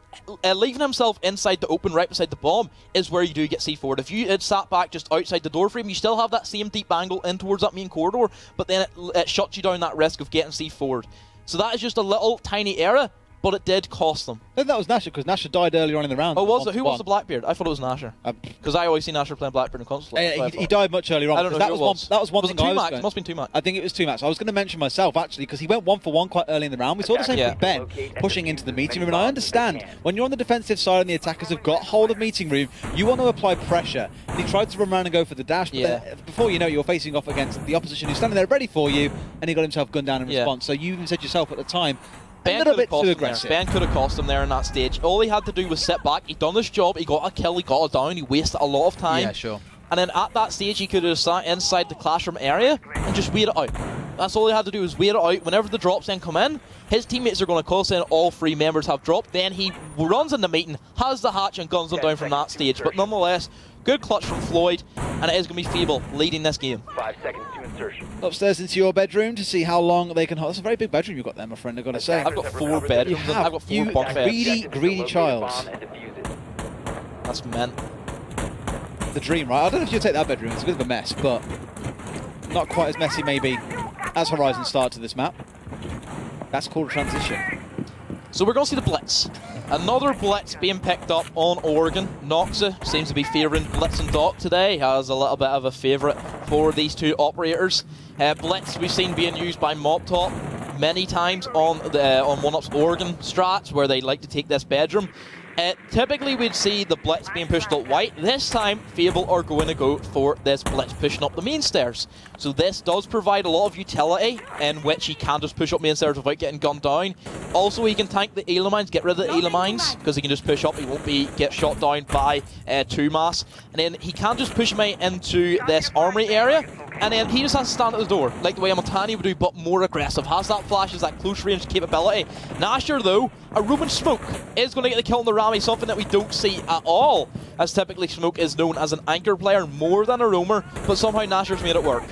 leaving himself inside the open right beside the bomb is where you do get C4'd. If you had sat back just outside the door frame, you still have that same deep angle in towards that main corridor, but then it shuts you down that risk of getting C4'd. So that is just a little tiny error, but it did cost them. I think that was Nasher, because Nasher died earlier on in the round. Oh, was it? Who was the Blackbeard? I thought it was Nasher. Because I always see Nasher playing Blackbeard in console. He died much earlier on. I don't know that was one thing I was going. It must have been 2 max. I think it was 2 max. I was going to mention myself, actually, because he went 1 for 1 quite early in the round. We saw the same with Ben pushing into the meeting room, and I understand when you're on the defensive side and the attackers have got hold of meeting room, you want to apply pressure. And he tried to run around and go for the dash, but then, before you know it, you're facing off against the opposition who's standing there ready for you, and he got himself gunned down in response. So you even said yourself at the time, a little bit too aggressive. Ben could have cost him there in that stage. All he had to do was sit back. He'd done his job. He got a kill. He got a down. He wasted a lot of time. Yeah, sure. And then at that stage, he could have sat inside the classroom area and just wait it out. That's all he had to do, was wait it out. Whenever the drops then come in, his teammates are going to call saying all 3 members have dropped. Then he runs in the meeting, has the hatch, and guns them down from that stage. But nonetheless, good clutch from Floyd, and it is going to be Fable leading this game. 5 seconds to insertion. Upstairs into your bedroom to see how long they can hold. That's a very big bedroom you've got there, my friend, I've got to say. I've got 4 bedrooms. I've got 4 bunk beds. Greedy child. That's meant. The dream, right? I don't know if you'll take that bedroom. It's a bit of a mess, but not quite as messy, maybe, as Horizon start to this map. That's called a transition. So we're going to see the Blitz. Another Blitz being picked up on Oregon. Noxa seems to be favouring Blitz and Doc today. Has a little bit of a favourite for these 2 operators. Blitz we've seen being used by MobTop many times on 1UP's Oregon strats, where they like to take this bedroom. Typically we'd see the Blitz being pushed up white. This time Fable are going to go for this Blitz pushing up the main stairs. So this does provide a lot of utility in which he can just push up main stairs without getting gunned down. Also he can tank the Elo mines, get rid of the Elo mines, because he can just push up, he won't get shot down by 2 mass. And then he can just push me into this armory area, and then he just has to stand at the door, like the way a Matani would do, but more aggressive. Has that flashes, that close range capability. Nasher though, a Roman Smoke is going to get the kill on the Rami, something that we don't see at all, as typically Smoke is known as an anchor player more than a roamer, but somehow Nasher's made it work.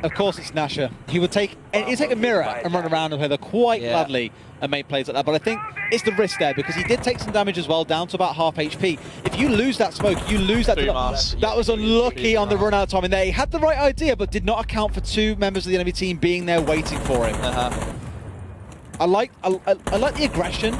Of course it's Nasher. He'd take a mirror and run around with her quite gladly and make plays like that, but I think it's the risk there, because he did take some damage as well, down to about half HP. If you lose that smoke, you lose that. That was unlucky on the run out time in there. He had the right idea, but did not account for 2 members of the enemy team being there waiting for him. I like the aggression,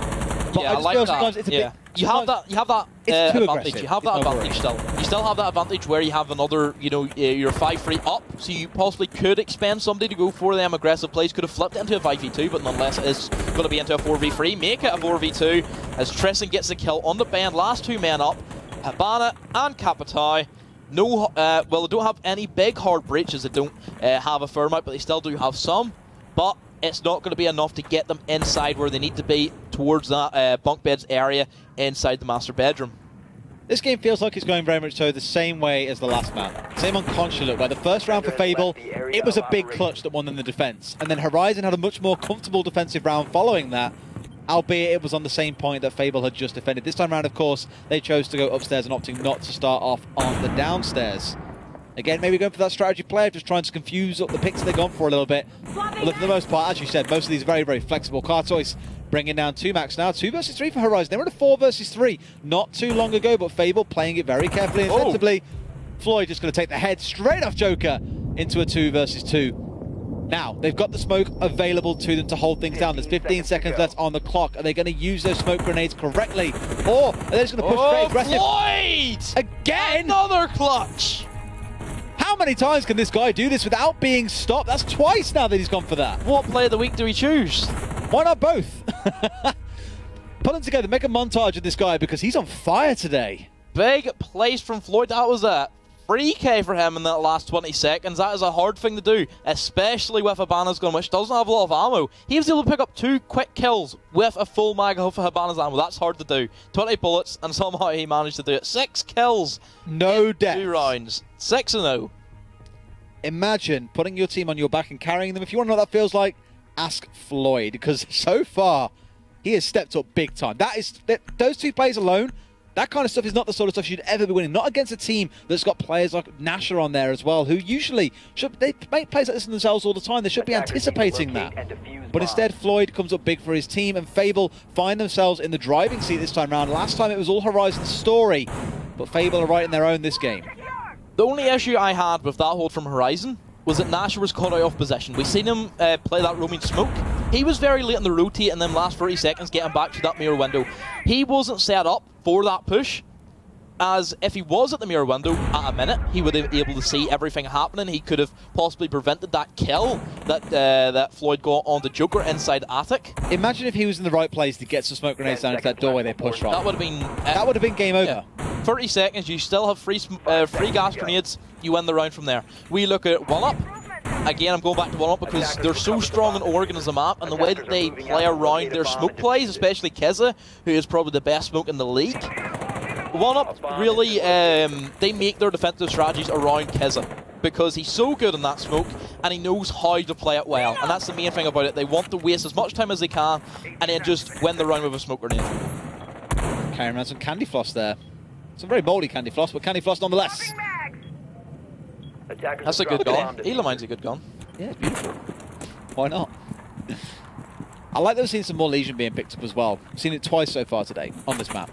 but I just feel sometimes it's a bit. You have that advantage. You have that advantage still. You still have that advantage where you have another, you're 5-3 up, so you possibly could expend somebody to go for them aggressive plays. Could have flipped it into a 5v2, but nonetheless it is going to be into a 4v3. Make it a 4v2 as Tristan gets the kill on the bend. Last 2 men up, Habana and Kapitai. No, well, they don't have any big hard breaches. They don't have a firm out, but they still do have some. But it's not going to be enough to get them inside where they need to be, towards that bunk beds area inside the master bedroom. This game feels like it's going very much so the same way as the last map. Same on Consulate, where the first round for Fable, it was a big clutch that won in the defense. And then Horizon had a much more comfortable defensive round following that, albeit it was on the same point that Fable had just defended. This time around, of course, they chose to go upstairs and opting not to start off on the downstairs. Again, maybe going for that strategy play, just trying to confuse up the picks they've gone for a little bit. But for the most part, as you said, most of these very, very flexible Cartois bringing down 2 max now. 2 versus 3 for Horizon. They were at a 4 versus 3 not too long ago, but Fable playing it very carefully and sensibly. Floyd just going to take the head straight off Joker into a 2 versus 2. Now, they've got the smoke available to them to hold things down. There's 15 seconds left on the clock. Are they going to use those smoke grenades correctly? Or are they just going to push straight aggressive? Floyd! Again! Another clutch! How many times can this guy do this without being stopped? That's twice now that he's gone for that. What play of the week do we choose? Why not both? Put them together, make a montage of this guy because he's on fire today. Big plays from Floyd. That was a 3K for him in that last 20 seconds. That is a hard thing to do, especially with Hibana's gun, which doesn't have a lot of ammo. He was able to pick up 2 quick kills with a full mag of Hibana's ammo. That's hard to do. 20 bullets, and somehow he managed to do it. 6 kills. No deaths. 2 rounds. 6-0. Imagine putting your team on your back and carrying them. If you want to know what that feels like, ask Floyd, because so far, he has stepped up big time. Those 2 plays alone, that kind of stuff is not the sort of stuff you'd ever be winning. Not against a team that's got players like Nasher on there as well, who usually they make plays like this themselves all the time. They should be anticipating that. But instead, Floyd comes up big for his team, and Fable find themselves in the driving seat this time round. Last time it was all Horizon's story, but Fable are right in their own this game. The only issue I had with that hold from Horizon was that Nasher was caught out of position. We seen him play that roaming smoke. He was very late in the rotate and then last 30 seconds getting back to that mirror window. He wasn't set up for that push, as if he was at the mirror window at a minute, he would have been able to see everything happening. He could have possibly prevented that kill that Floyd got on the Joker inside the attic. Imagine if he was in the right place to get some smoke grenades down into that doorway they pushed right. That would have been game over. Yeah. 30 seconds, you still have free gas grenades, you win the round from there. We look at 1-up. Again, I'm going back to 1-up because they're so strong in Oregon as a map, and the way that they play around their smoke plays, especially Keza, who is probably the best smoke in the league. 1-up really, they make their defensive strategies around Keza because he's so good in that smoke and he knows how to play it well, and that's the main thing about it. They want to waste as much time as they can and then just win the round with a smoke grenade. Carrying around some candy floss there. Some very moldy candy floss, but candy floss nonetheless. That's a good gun. Elamine's a good gun. Yeah, it's beautiful. Why not? I like that we've seen some more Legion being picked up as well. I've seen it twice so far today on this map.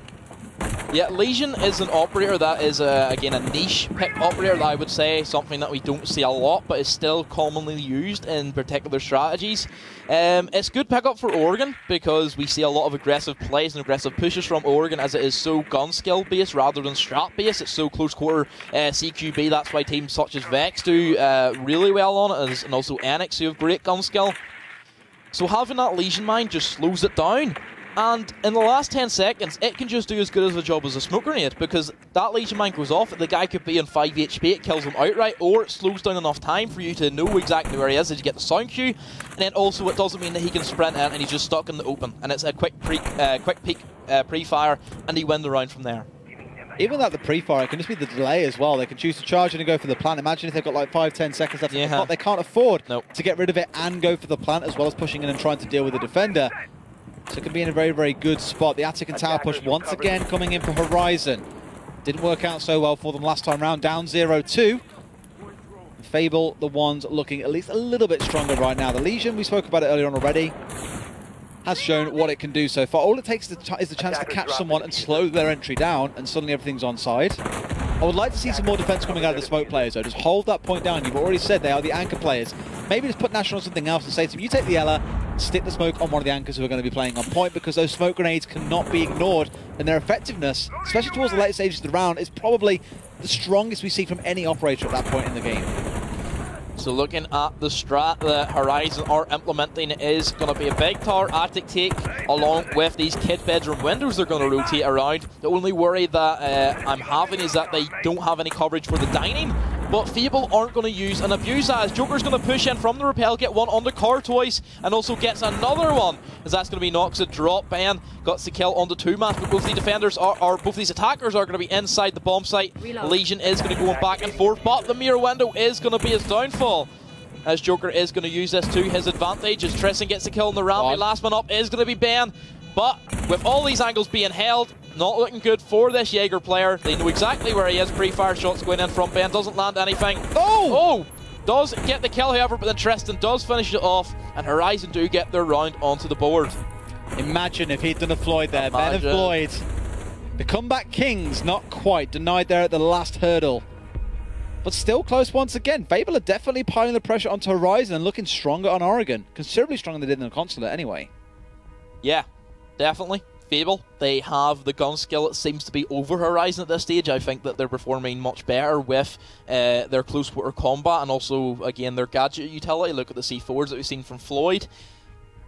Yeah, Legion is an operator that is, again, a niche pick operator that I would say, something that we don't see a lot, but is still commonly used in particular strategies. It's good pickup for Oregon because we see a lot of aggressive plays and aggressive pushes from Oregon, as it is so gun skill based rather than strat based. It's so close quarter CQB. That's why teams such as Vex do really well on it, and also Enix, who have great gun skill. So having that Legion mine just slows it down. And in the last 10 seconds, it can just do as good as a job as a smoke grenade, because that Legion mine goes off, the guy could be on 5 HP, it kills him outright, or it slows down enough time for you to know exactly where he is as you get the sound cue, and then also it doesn't mean that he can sprint in and he's just stuck in the open, and it's a quick peek pre-fire, and he win the round from there. Even without the pre-fire, it can just be the delay as well. They can choose to charge in and go for the plant. Imagine if they've got like 5-10 seconds left on the clock. They can't afford to get rid of it and go for the plant, as well as pushing in and trying to deal with the defender. So it can be in a very, very good spot. The attic and tower push once again coming in for Horizon. Didn't work out so well for them last time round, down 0-2. Fable, the ones looking at least a little bit stronger right now. The Legion, we spoke about it earlier on already, has shown what it can do so far. All it takes is the chance to catch someone and slow their entry down, and suddenly everything's on side. I would like to see some more defense coming out of the smoke players, though. Just hold that point down. You've already said they are the anchor players. Maybe just put National on something else and say to them, you take the Ella, stick the smoke on one of the anchors who are going to be playing on point, because those smoke grenades cannot be ignored, and their effectiveness, especially towards the late stages of the round, is probably the strongest we see from any operator at that point in the game. So looking at the strat that Horizon are implementing is going to be a big tower attic take along with these kid bedroom windows they're going to rotate around. The only worry that I'm having is that they don't have any coverage for the dining, but Fable aren't going to use and abuse that, as Joker's going to push in from the rappel, get one on the Cartois, and also gets another one, as that's going to be Nox a drop. Ben got the kill on the 2-man, but both the defenders both these attackers are going to be inside the bomb site. Legion is going to go back and forth, but the mirror window is going to be his downfall, as Joker is going to use this to his advantage, as Tristan gets the kill on the ramp. Last man up is going to be Ben. But with all these angles being held, not looking good for this Jaeger player. They know exactly where he is. Pre-fire shots going in from Ben, doesn't land anything. Oh! Does get the kill, however, but then Tristan does finish it off, and Horizon do get their round onto the board. Imagine if he'd done a Floyd there. Ben and Floyd. The comeback kings, not quite. Denied there at the last hurdle. But still close once again. Fable are definitely piling the pressure onto Horizon and looking stronger on Oregon. Considerably stronger than they did in the Consulate anyway. Yeah, definitely. Fable, they have the gun skill. It seems to be over Horizon at this stage. I think that they're performing much better with their close quarter combat and also, again, their gadget utility. Look at the C4s that we've seen from Floyd.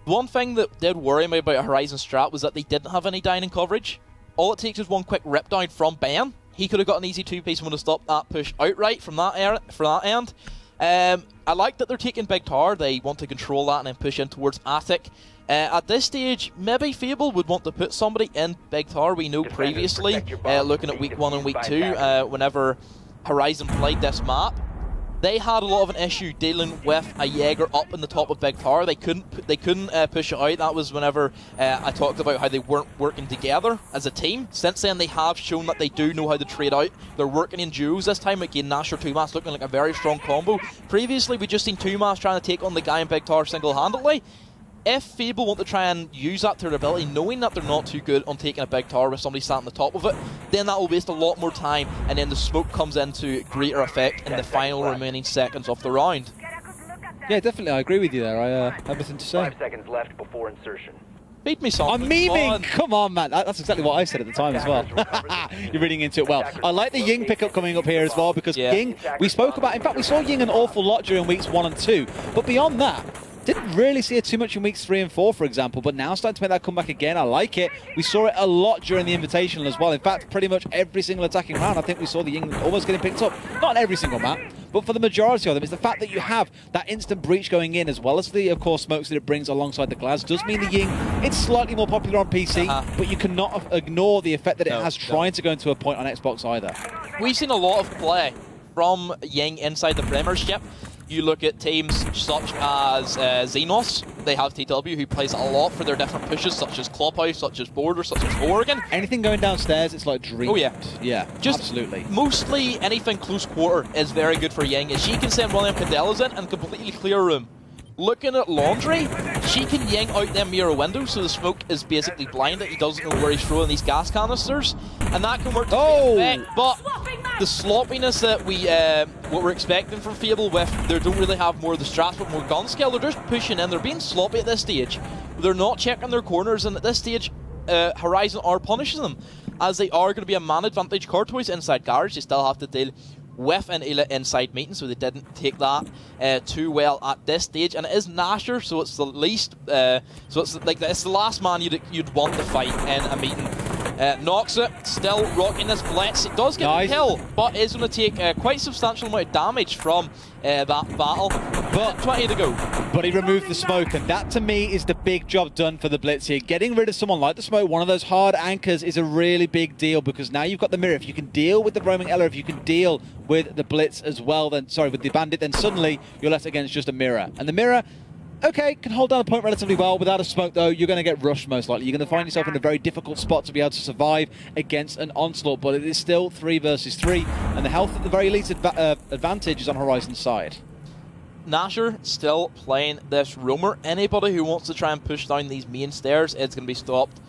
One thing that did worry me about a Horizon strat was that they didn't have any dining coverage. All it takes is one quick rip down from Ben. He could have got an easy two-piece and would have stopped that push outright from that end. I like that they're taking Big Tower. They want to control that and then push in towards Attic. At this stage, maybe Fable would want to put somebody in Big Tower. We know previously, looking at Week 1 and Week 2, whenever Horizon played this map, they had a lot of an issue dealing with a Jaeger up in the top of Big Tower. They couldn't push it out. That was whenever I talked about how they weren't working together as a team. Since then, they have shown that they do know how to trade out. They're working in duos this time. Again, Nasher 2-Mass looking like a very strong combo. Previously, we just seen 2-Mass trying to take on the guy in Big Tower single-handedly. If Fable want to try and use that to their ability, knowing that they're not too good on taking a big tower with somebody sat on the top of it, then that will waste a lot more time, and then the smoke comes into greater effect in the final remaining seconds of the round. Yeah, definitely, I agree with you there. I have nothing to say. 5 seconds left before insertion. Beat me something. I'm memeing! Come on, man. That's exactly what I said at the time as well. You're reading into it well. I like the Ying pickup coming up here as well, because Ying, we spoke about, in fact, we saw Ying an awful lot during weeks 1 and 2, but beyond that, didn't really see it too much in weeks 3 and 4, for example, but now starting to make that comeback again. I like it. We saw it a lot during the Invitational as well. In fact, pretty much every single attacking round, I think we saw the Ying almost getting picked up. Not on every single map, but for the majority of them. It's the fact that you have that instant breach going in, as well as the, of course, smokes that it brings alongside the glass, does mean the Ying, it's slightly more popular on PC, but you cannot ignore the effect that it has trying to go into a point on Xbox either. We've seen a lot of play from Ying inside the Premiership. You look at teams such as Xenos, they have TW who plays a lot for their different pushes, such as Clubhouse, such as Border, such as Oregon. Anything going downstairs, it's like dream. Oh yeah. Yeah, just absolutely. Mostly anything close quarter is very good for Ying, as she can send William Cadellas in and completely clear a room. Looking at Laundry, she can Ying out them mirror windows, so the smoke is basically blinded. He doesn't know where he's throwing these gas canisters, and that can work to great effect. But the sloppiness that what we're expecting from Fable, with they don't really have more of the strats but more gun skill. They're just pushing in. They're being sloppy at this stage. They're not checking their corners, and at this stage, Horizon are punishing them, as they are going to be a man advantage. Courtois inside garage. They still have to deal with an Ela inside meeting, so they didn't take that too well at this stage. And it is Nasher, so it's the least, so it's the last man you'd want to fight in a meeting. Knocks it, still rocking this blitz. It does get a kill, but is going to take quite a substantial amount of damage from that battle. But 20 to go. But he removed the smoke, and that to me is the big job done for the Blitz here. Getting rid of someone like the smoke, one of those hard anchors, is a really big deal, because now you've got the mirror. If you can deal with the roaming Ela, if you can deal with the Blitz as well, then with the bandit, then suddenly you're left against just a mirror. And the mirror, okay, can hold down the point relatively well. Without a smoke, though, you're going to get rushed most likely. You're going to find yourself in a very difficult spot to be able to survive against an onslaught, but it is still 3 versus 3, and the health at the very least advantage is on Horizon's side. Nasher still playing this roamer. Anybody who wants to try and push down these main stairs, it's going to be stopped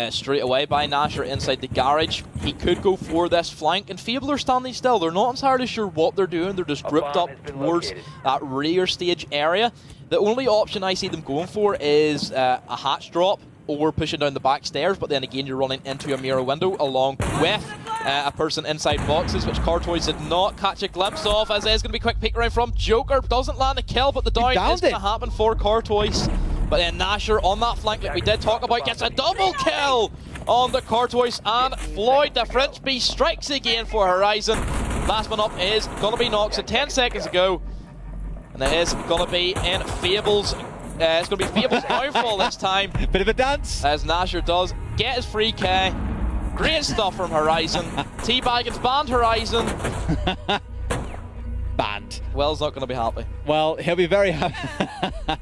straight away by Nasher inside the garage. He could go for this flank, and Fable are standing still. They're not entirely sure what they're doing. They're just grouped up towards that rear stage area. The only option I see them going for is a hatch drop or pushing down the back stairs, but then again you're running into a mirror window along with a person inside boxes, which Courtois did not catch a glimpse of, as there's going to be a quick peek around from Joker. Doesn't land a kill, but the down is going to happen for Courtois. But then Nasher on that flank, like we did talk about, gets a double kill on the Courtois, and Floyd, the French beast, strikes again for Horizon. Last one up is going to be Nox at 10 seconds ago, and it is going to be in Fable's it's going to be Fable's downfall this time. Bit of a dance. As Nasher does get his free K. Great stuff from Horizon. Teabaggins banned Horizon. Banned. Will's not going to be happy. Well, he'll be very happy.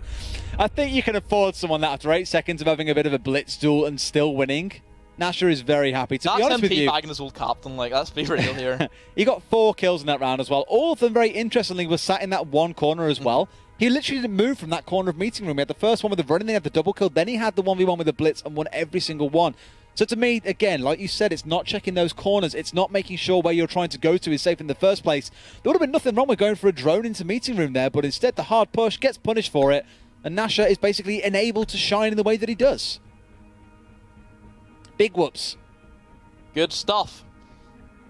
I think you can afford someone that after 8 seconds of having a bit of a blitz duel and still winning. Nasher is very happy. To be honest with you, bagging his old captain, like, let's be real here. He got 4 kills in that round as well. All of them, very interestingly, were sat in that one corner as well. He literally didn't move from that corner of meeting room. He had the first one with the running, then he had the double kill, then he had the 1v1 with the blitz and won every single one. So to me, again, like you said, it's not checking those corners. It's not making sure where you're trying to go to is safe in the first place. There would have been nothing wrong with going for a drone into meeting room there, but instead the hard push gets punished for it, and Nasher is basically enabled to shine in the way that he does. Big whoops. Good stuff.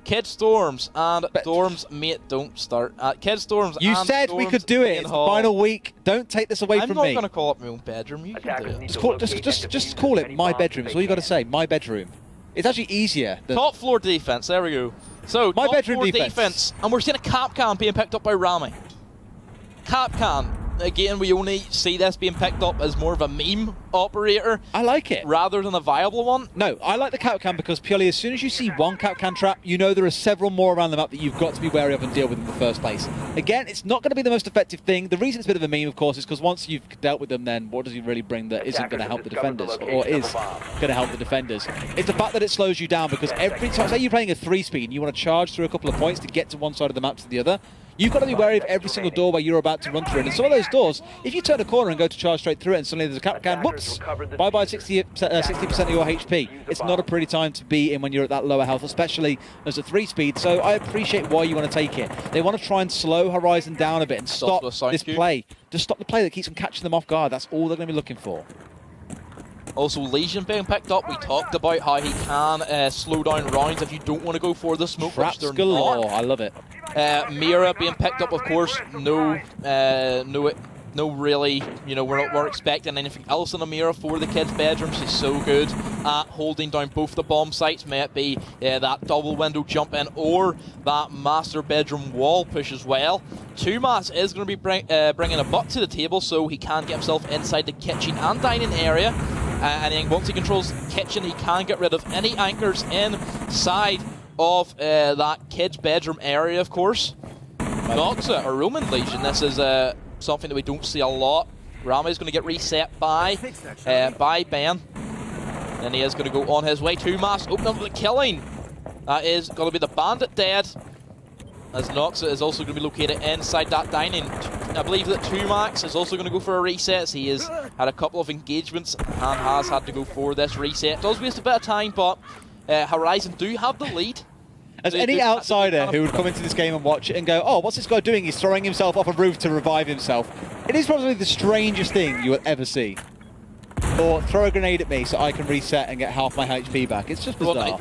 Kid Storms and Storms, mate, don't start. Kid Storms. You and said Storms we could do it. It's the final week. Don't take this away from me. I'm not going to call up my own bedroom. You can do it. Just call it my bedroom. That's all you got to say. My bedroom. It's actually easier. Top floor defense. There we go. So my top bedroom floor defense, and we're seeing a Capcan being picked up by Rami. Capcan. Again, we only see this being picked up as more of a meme operator. I like it. Rather than a viable one. No, I like the Capcan because purely as soon as you see one Capcan trap, you know there are several more around the map that you've got to be wary of and deal with in the first place. Again, it's not going to be the most effective thing. The reason it's a bit of a meme, of course, is because once you've dealt with them, then what does he really bring that isn't going to help the defenders, or is going to help the defenders? It's the fact that it slows you down, because every time, say you're playing a 3-speed and you want to charge through a couple of points to get to one side of the map to the other, you've got to be wary of every single doorway you're about to run through. And in some of those doors, if you turn a corner and go to charge straight through it and suddenly there's a Capcan, whoops, bye-bye 60% of your HP. It's not a pretty time to be in when you're at that lower health, especially as a 3-speed. So I appreciate why you want to take it. They want to try and slow Horizon down a bit and stop this play. Just stop the play that keeps them catching them off guard. That's all they're going to be looking for. Also, Legion being picked up. We talked about how he can slow down rounds if you don't want to go for the smoke. Traps galore. I love it. Mira being picked up, of course. No really, you know, we're expecting anything else in a Mira for the kids' bedroom. She's so good at holding down both the bomb sites. May it be that double window jump in or that master bedroom wall push as well. Tumas is going to be bringing a butt to the table so he can get himself inside the kitchen and dining area. And once he controls the kitchen, he can get rid of any anchors inside of that kid's bedroom area, of course. Noxa, a Roman Legion. This is something that we don't see a lot. Rami is going to get reset by Ben. And he is going to go on his way. Tumas open up the killing. That is going to be the bandit dead. As Noxa is also going to be located inside that dining. I believe that Tumax is also going to go for a reset. He has had a couple of engagements and has had to go for this reset. It does waste a bit of time, but Horizon do have the lead. As any outsider who would come into this game and watch it and go, oh, what's this guy doing? He's throwing himself off a roof to revive himself. It is probably the strangest thing you will ever see. Or throw a grenade at me so I can reset and get half my HP back. It's just bizarre.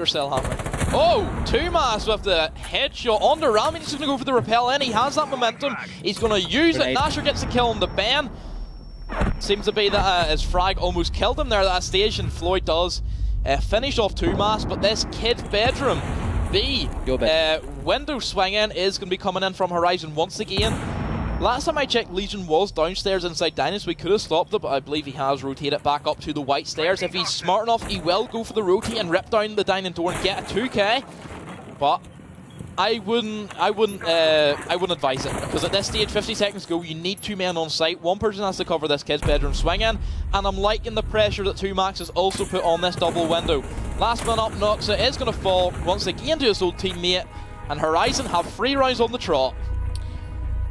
Oh, Tumas with the headshot on the Rami. He's going to go for the repel in. He has that momentum. He's going to use it. Nasher gets the kill on the Ben. Seems to be that his frag almost killed him there at that stage, and Floyd does finish off Tumas. But this kid's bedroom, the window swing-in is going to be coming in from Horizon once again. Last time I checked, Legion was downstairs inside dining, so we could have stopped it, but I believe he has rotated back up to the white stairs. If he's smart enough, he will go for the rotate and rip down the dining door and get a 2k. But I wouldn't advise it, because at this stage, 50 seconds to go, you need 2 men on site. One person has to cover this kid's bedroom swing-in, and I'm liking the pressure that 2max has also put on this double window. Last man up, Noxa is going to fall once again to his old teammate, and Horizon have 3 rounds on the trot.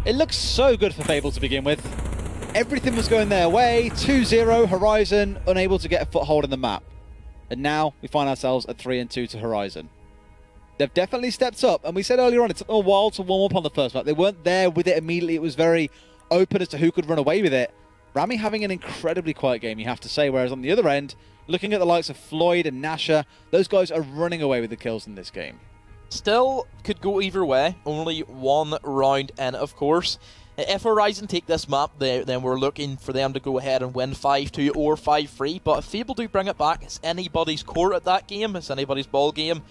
It looks so good for Fable to begin with. Everything was going their way. 2-0, Horizon unable to get a foothold in the map. And now we find ourselves at 3-2 to Horizon. They've definitely stepped up, and we said earlier on it took them a while to warm up on the first map. They weren't there with it immediately. It was very open as to who could run away with it. Rami having an incredibly quiet game, you have to say, whereas on the other end, looking at the likes of Floyd and Nasher, those guys are running away with the kills in this game. Still could go either way, only 1 round in, of course. If Horizon take this map, then we're looking for them to go ahead and win 5-2 or 5-3, but if Fable do bring it back, it's anybody's court at that game, it's anybody's ball game.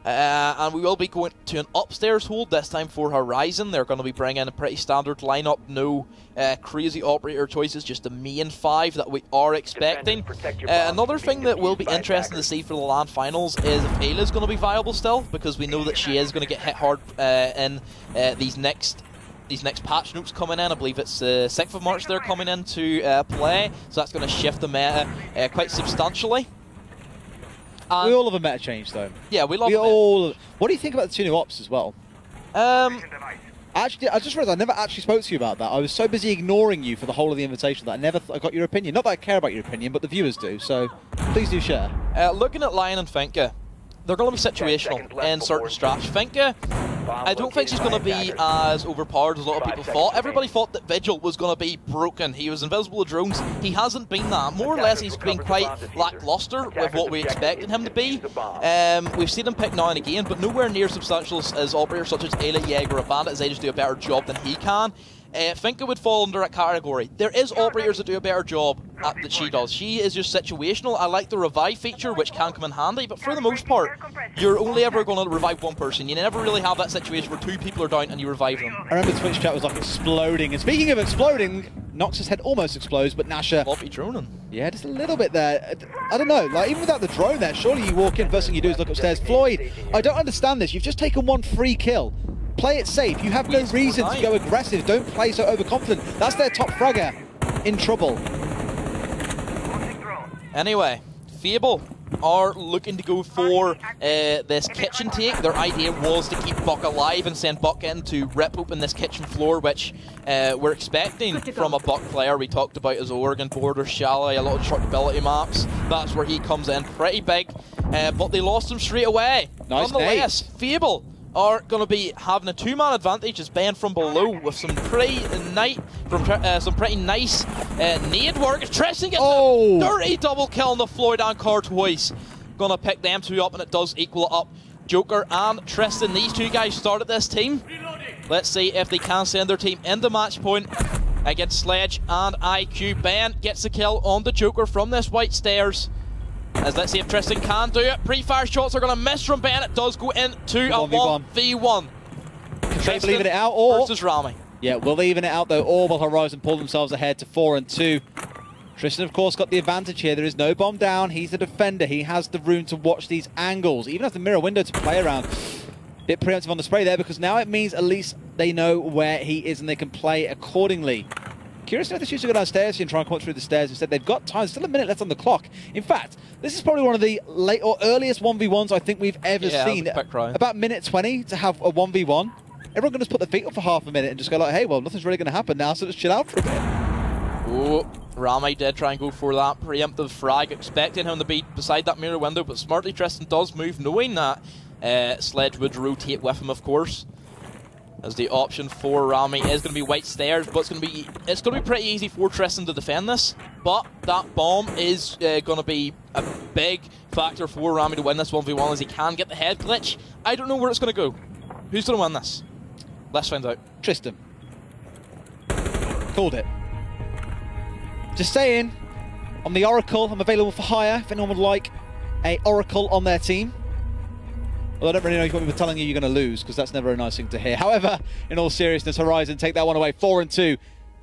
And we will be going to an upstairs hold this time for Horizon. They're going to be bringing a pretty standard lineup, no crazy operator choices, just the main 5 that we are expecting. Another thing that will be interesting to see for the LAN finals is if Ayla is going to be viable still, because we know that she is going to get hit hard in these next these next patch notes coming in. I believe it's 6th of March they're coming into play, so that's going to shift the meta quite substantially. And we all love a meta change, though. Yeah, we love it. What do you think about the 2 new ops as well? Actually, I just realised I never actually spoke to you about that. I was so busy ignoring you for the whole of the invitation that I never got your opinion. Not that I care about your opinion, but the viewers do, so please do share. Looking at Lion and Finka, they're going to be situational in certain strats. Finka, I don't think she's going to be as overpowered as a lot of people thought. Everybody thought that Vigil was going to be broken. He was invisible to drones. He hasn't been that. More or less, he's been quite lackluster with what we expected him to be. We've seen him pick now and again, but nowhere near substantial as operators such as Ayla, Jaeger, or Bandit, as they just do a better job than he can. Finka would fall under that category. There is operators that do a better job that she does. She is just situational. I like the revive feature, which can come in handy, but for the most part, you're only ever going to revive one person. You never really have that situation where 2 people are down and you revive them. I remember Twitch chat was like exploding. And speaking of exploding, Nox's head almost explodes, but Nasha... Floppy droning. Yeah, just a little bit there. I don't know, like even without the drone there, surely you walk in, first thing you do is look upstairs. Floyd, I don't understand this. You've just taken 1 free kill. Play it safe. You have no reason to go aggressive. Don't play so overconfident. That's their top fragger. In trouble. Anyway, Fable are looking to go for this kitchen take. Their idea was to keep Buck alive and send Buck in to rip open this kitchen floor, which we're expecting from a Buck player. We talked about his Oregon border, Chalet, a lot of destructibility maps. That's where he comes in pretty big, but they lost him straight away. Nice. Nonetheless, Fable are going to be having a 2-man advantage as Ben from below with some pretty nice nade work. Tristan gets a dirty double kill on the Floyd and Cartwise. Going to pick them 2 up, and it does equal it up. Joker and Tristan, these 2 guys started this team. Let's see if they can send their team into match point against Sledge and IQ. Ben gets the kill on the Joker from this white stairs. As let's see if Tristan can do it. Pre-fire shots are going to miss from Ben. It does go into a 1v1. Can they leave it out or versus Rami? Yeah, will they even it out though, or will Horizon pull themselves ahead to 4 and 2? Tristan, of course, got the advantage here. There is no bomb down. He's the defender. He has the room to watch these angles. Even has the mirror window to play around. Bit preemptive on the spray there, because now it means at least they know where he is and they can play accordingly. Curious to know if they choose to go downstairs and try and come up through the stairs instead. They've got time. Still a minute left on the clock. In fact, this is probably one of the late or earliest 1v1s I think we've ever seen. About minute 20 to have a 1v1. Everyone can just put their feet up for half a minute and just go like, hey, well, nothing's really going to happen now, so let's chill out for a bit. Oh, Rami did try and go for that preemptive frag, expecting him to be beside that mirror window, but smartly Tristan does move, knowing that Sledge would rotate with him, of course. As the option for Rami is going to be white stairs, but it's going to be pretty easy for Tristan to defend this. But that bomb is going to be a big factor for Rami to win this 1v1, as he can get the head glitch. I don't know where it's going to go. Who's going to win this? Let's find out. Tristan. Called it. Just saying, on the Oracle, I'm available for hire if anyone would like a Oracle on their team. Well, I don't really know if people telling you you're going to lose, because that's never a nice thing to hear. However, in all seriousness, Horizon take that one away, 4 and 2.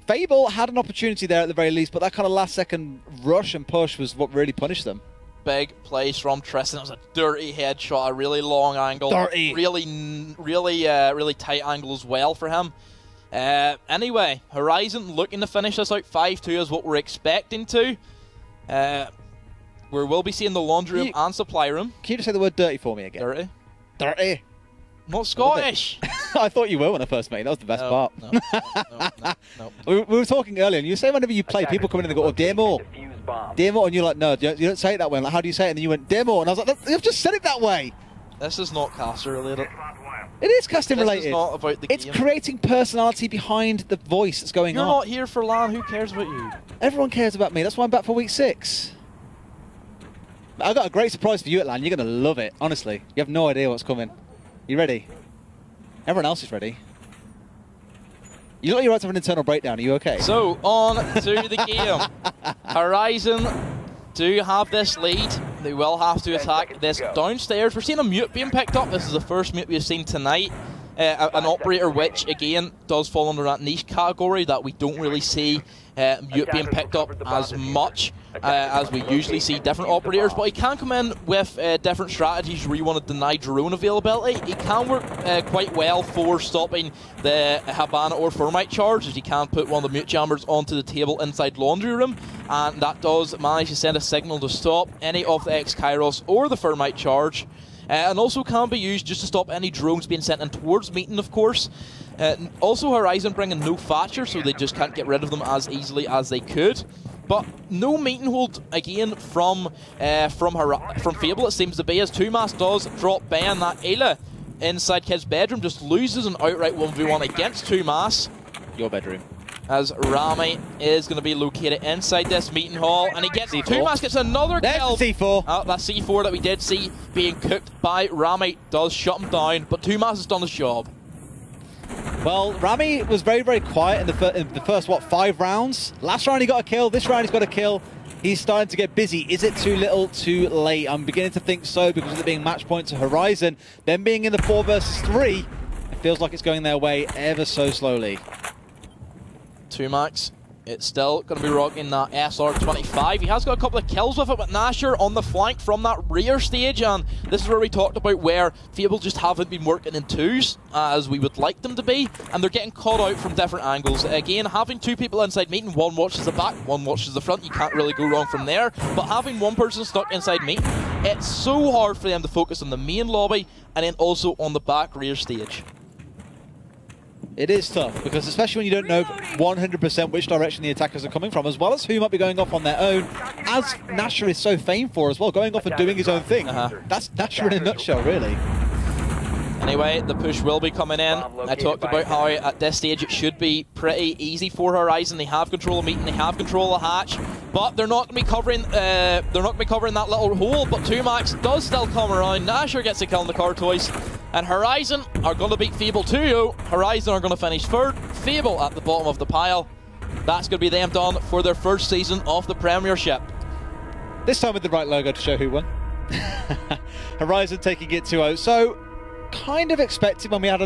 Fable had an opportunity there at the very least, but that kind of last-second rush and push was what really punished them. Big plays from Tristan. It was a dirty headshot, a really long angle. Dirty. Really tight angle as well for him. Anyway, Horizon looking to finish this out 5-2 is what we're expecting to. We will be seeing the laundry room and supply room. Can you just say the word dirty for me again? Dirty. Dirty. Not Scottish. I thought you were when I first met you. That was the best part. No. We were talking earlier, and you say whenever you play, people come in and they go, oh, demo. Demo, and you're like, no, you don't say it that way. I'm like, how do you say it? And then you went, demo, and I was like, you've just said it that way. This is not caster related. It is casting related. This is not about the game. It's creating personality behind the voice that's going on. You're not here for LAN. Who cares about you? Everyone cares about me. That's why I'm back for week 6. I've got a great surprise for you at LAN. You're going to love it, honestly. You have no idea what's coming. You ready? Everyone else is ready. You look like you're about to have an internal breakdown. Are you okay? So, on to the game. Horizon do have this lead. They will have to attack this downstairs. We're seeing a mute being picked up. This is the first mute we've seen tonight. an operator which, again, does fall under that niche category that we don't really see Mute being picked up as much as we usually see different operators, but he can come in with different strategies where you want to deny drone availability. He can work quite well for stopping the Habana or Thermite charge, as he can put one of the Mute Jammers onto the table inside Laundry Room, and that does manage to send a signal to stop any of the X-Kairos or the Thermite charge. And also can be used just to stop any drones being sent in towards Meeting, of course. Also, Horizon bringing no Thatcher, so they just can't get rid of them as easily as they could. But no Meeting hold, again, from Fable, it seems to be, as Tumas does drop Ben. That Ayla inside Kid's bedroom just loses an outright 1v1 against Tumas. Your bedroom. As Rami is going to be located inside this Meeting hall, and he gets Tumas gets another kill. There's the C4. That C4 that we did see being cooked by Rami does shut him down, but Tumas has done his job. Well, Rami was very, very quiet in the first, what, 5 rounds? Last round he got a kill, this round he's got a kill. He's starting to get busy. Is it too little, too late? I'm beginning to think so, because of it being match point to Horizon. Then being in the 4 versus 3, it feels like it's going their way ever so slowly. Tumax, it's still going to be rocking that SR-25. He has got a couple of kills with it, but Nasher on the flank from that rear stage, and this is where we talked about where Fable just haven't been working in 2s as we would like them to be, and they're getting caught out from different angles. Again, having 2 people inside Meeting, one watches the back, one watches the front, you can't really go wrong from there, but having one person stuck inside Meeting, it's so hard for them to focus on the main lobby and then also on the back rear stage. It is tough, because especially when you don't know 100% which direction the attackers are coming from, as well as who might be going off on their own, as Nasher is so famed for as well, going off and doing his own thing. That's Nasher in a nutshell, really. Anyway, the push will be coming in. I talked about how at this stage it should be pretty easy for Horizon. They have control of Meeting, they have control of Hatch, but they're not going to be covering. They're not going to be covering that little hole. But Tumax does still come around. Nasher gets a kill on the Cartoise, and Horizon are going to beat Fable 2-0. Horizon are going to finish 3rd. Fable at the bottom of the pile. That's going to be them done for their first season of the Premiership. This time with the right logo to show who won. Horizon taking it 2-0. So, kind of expected when we had a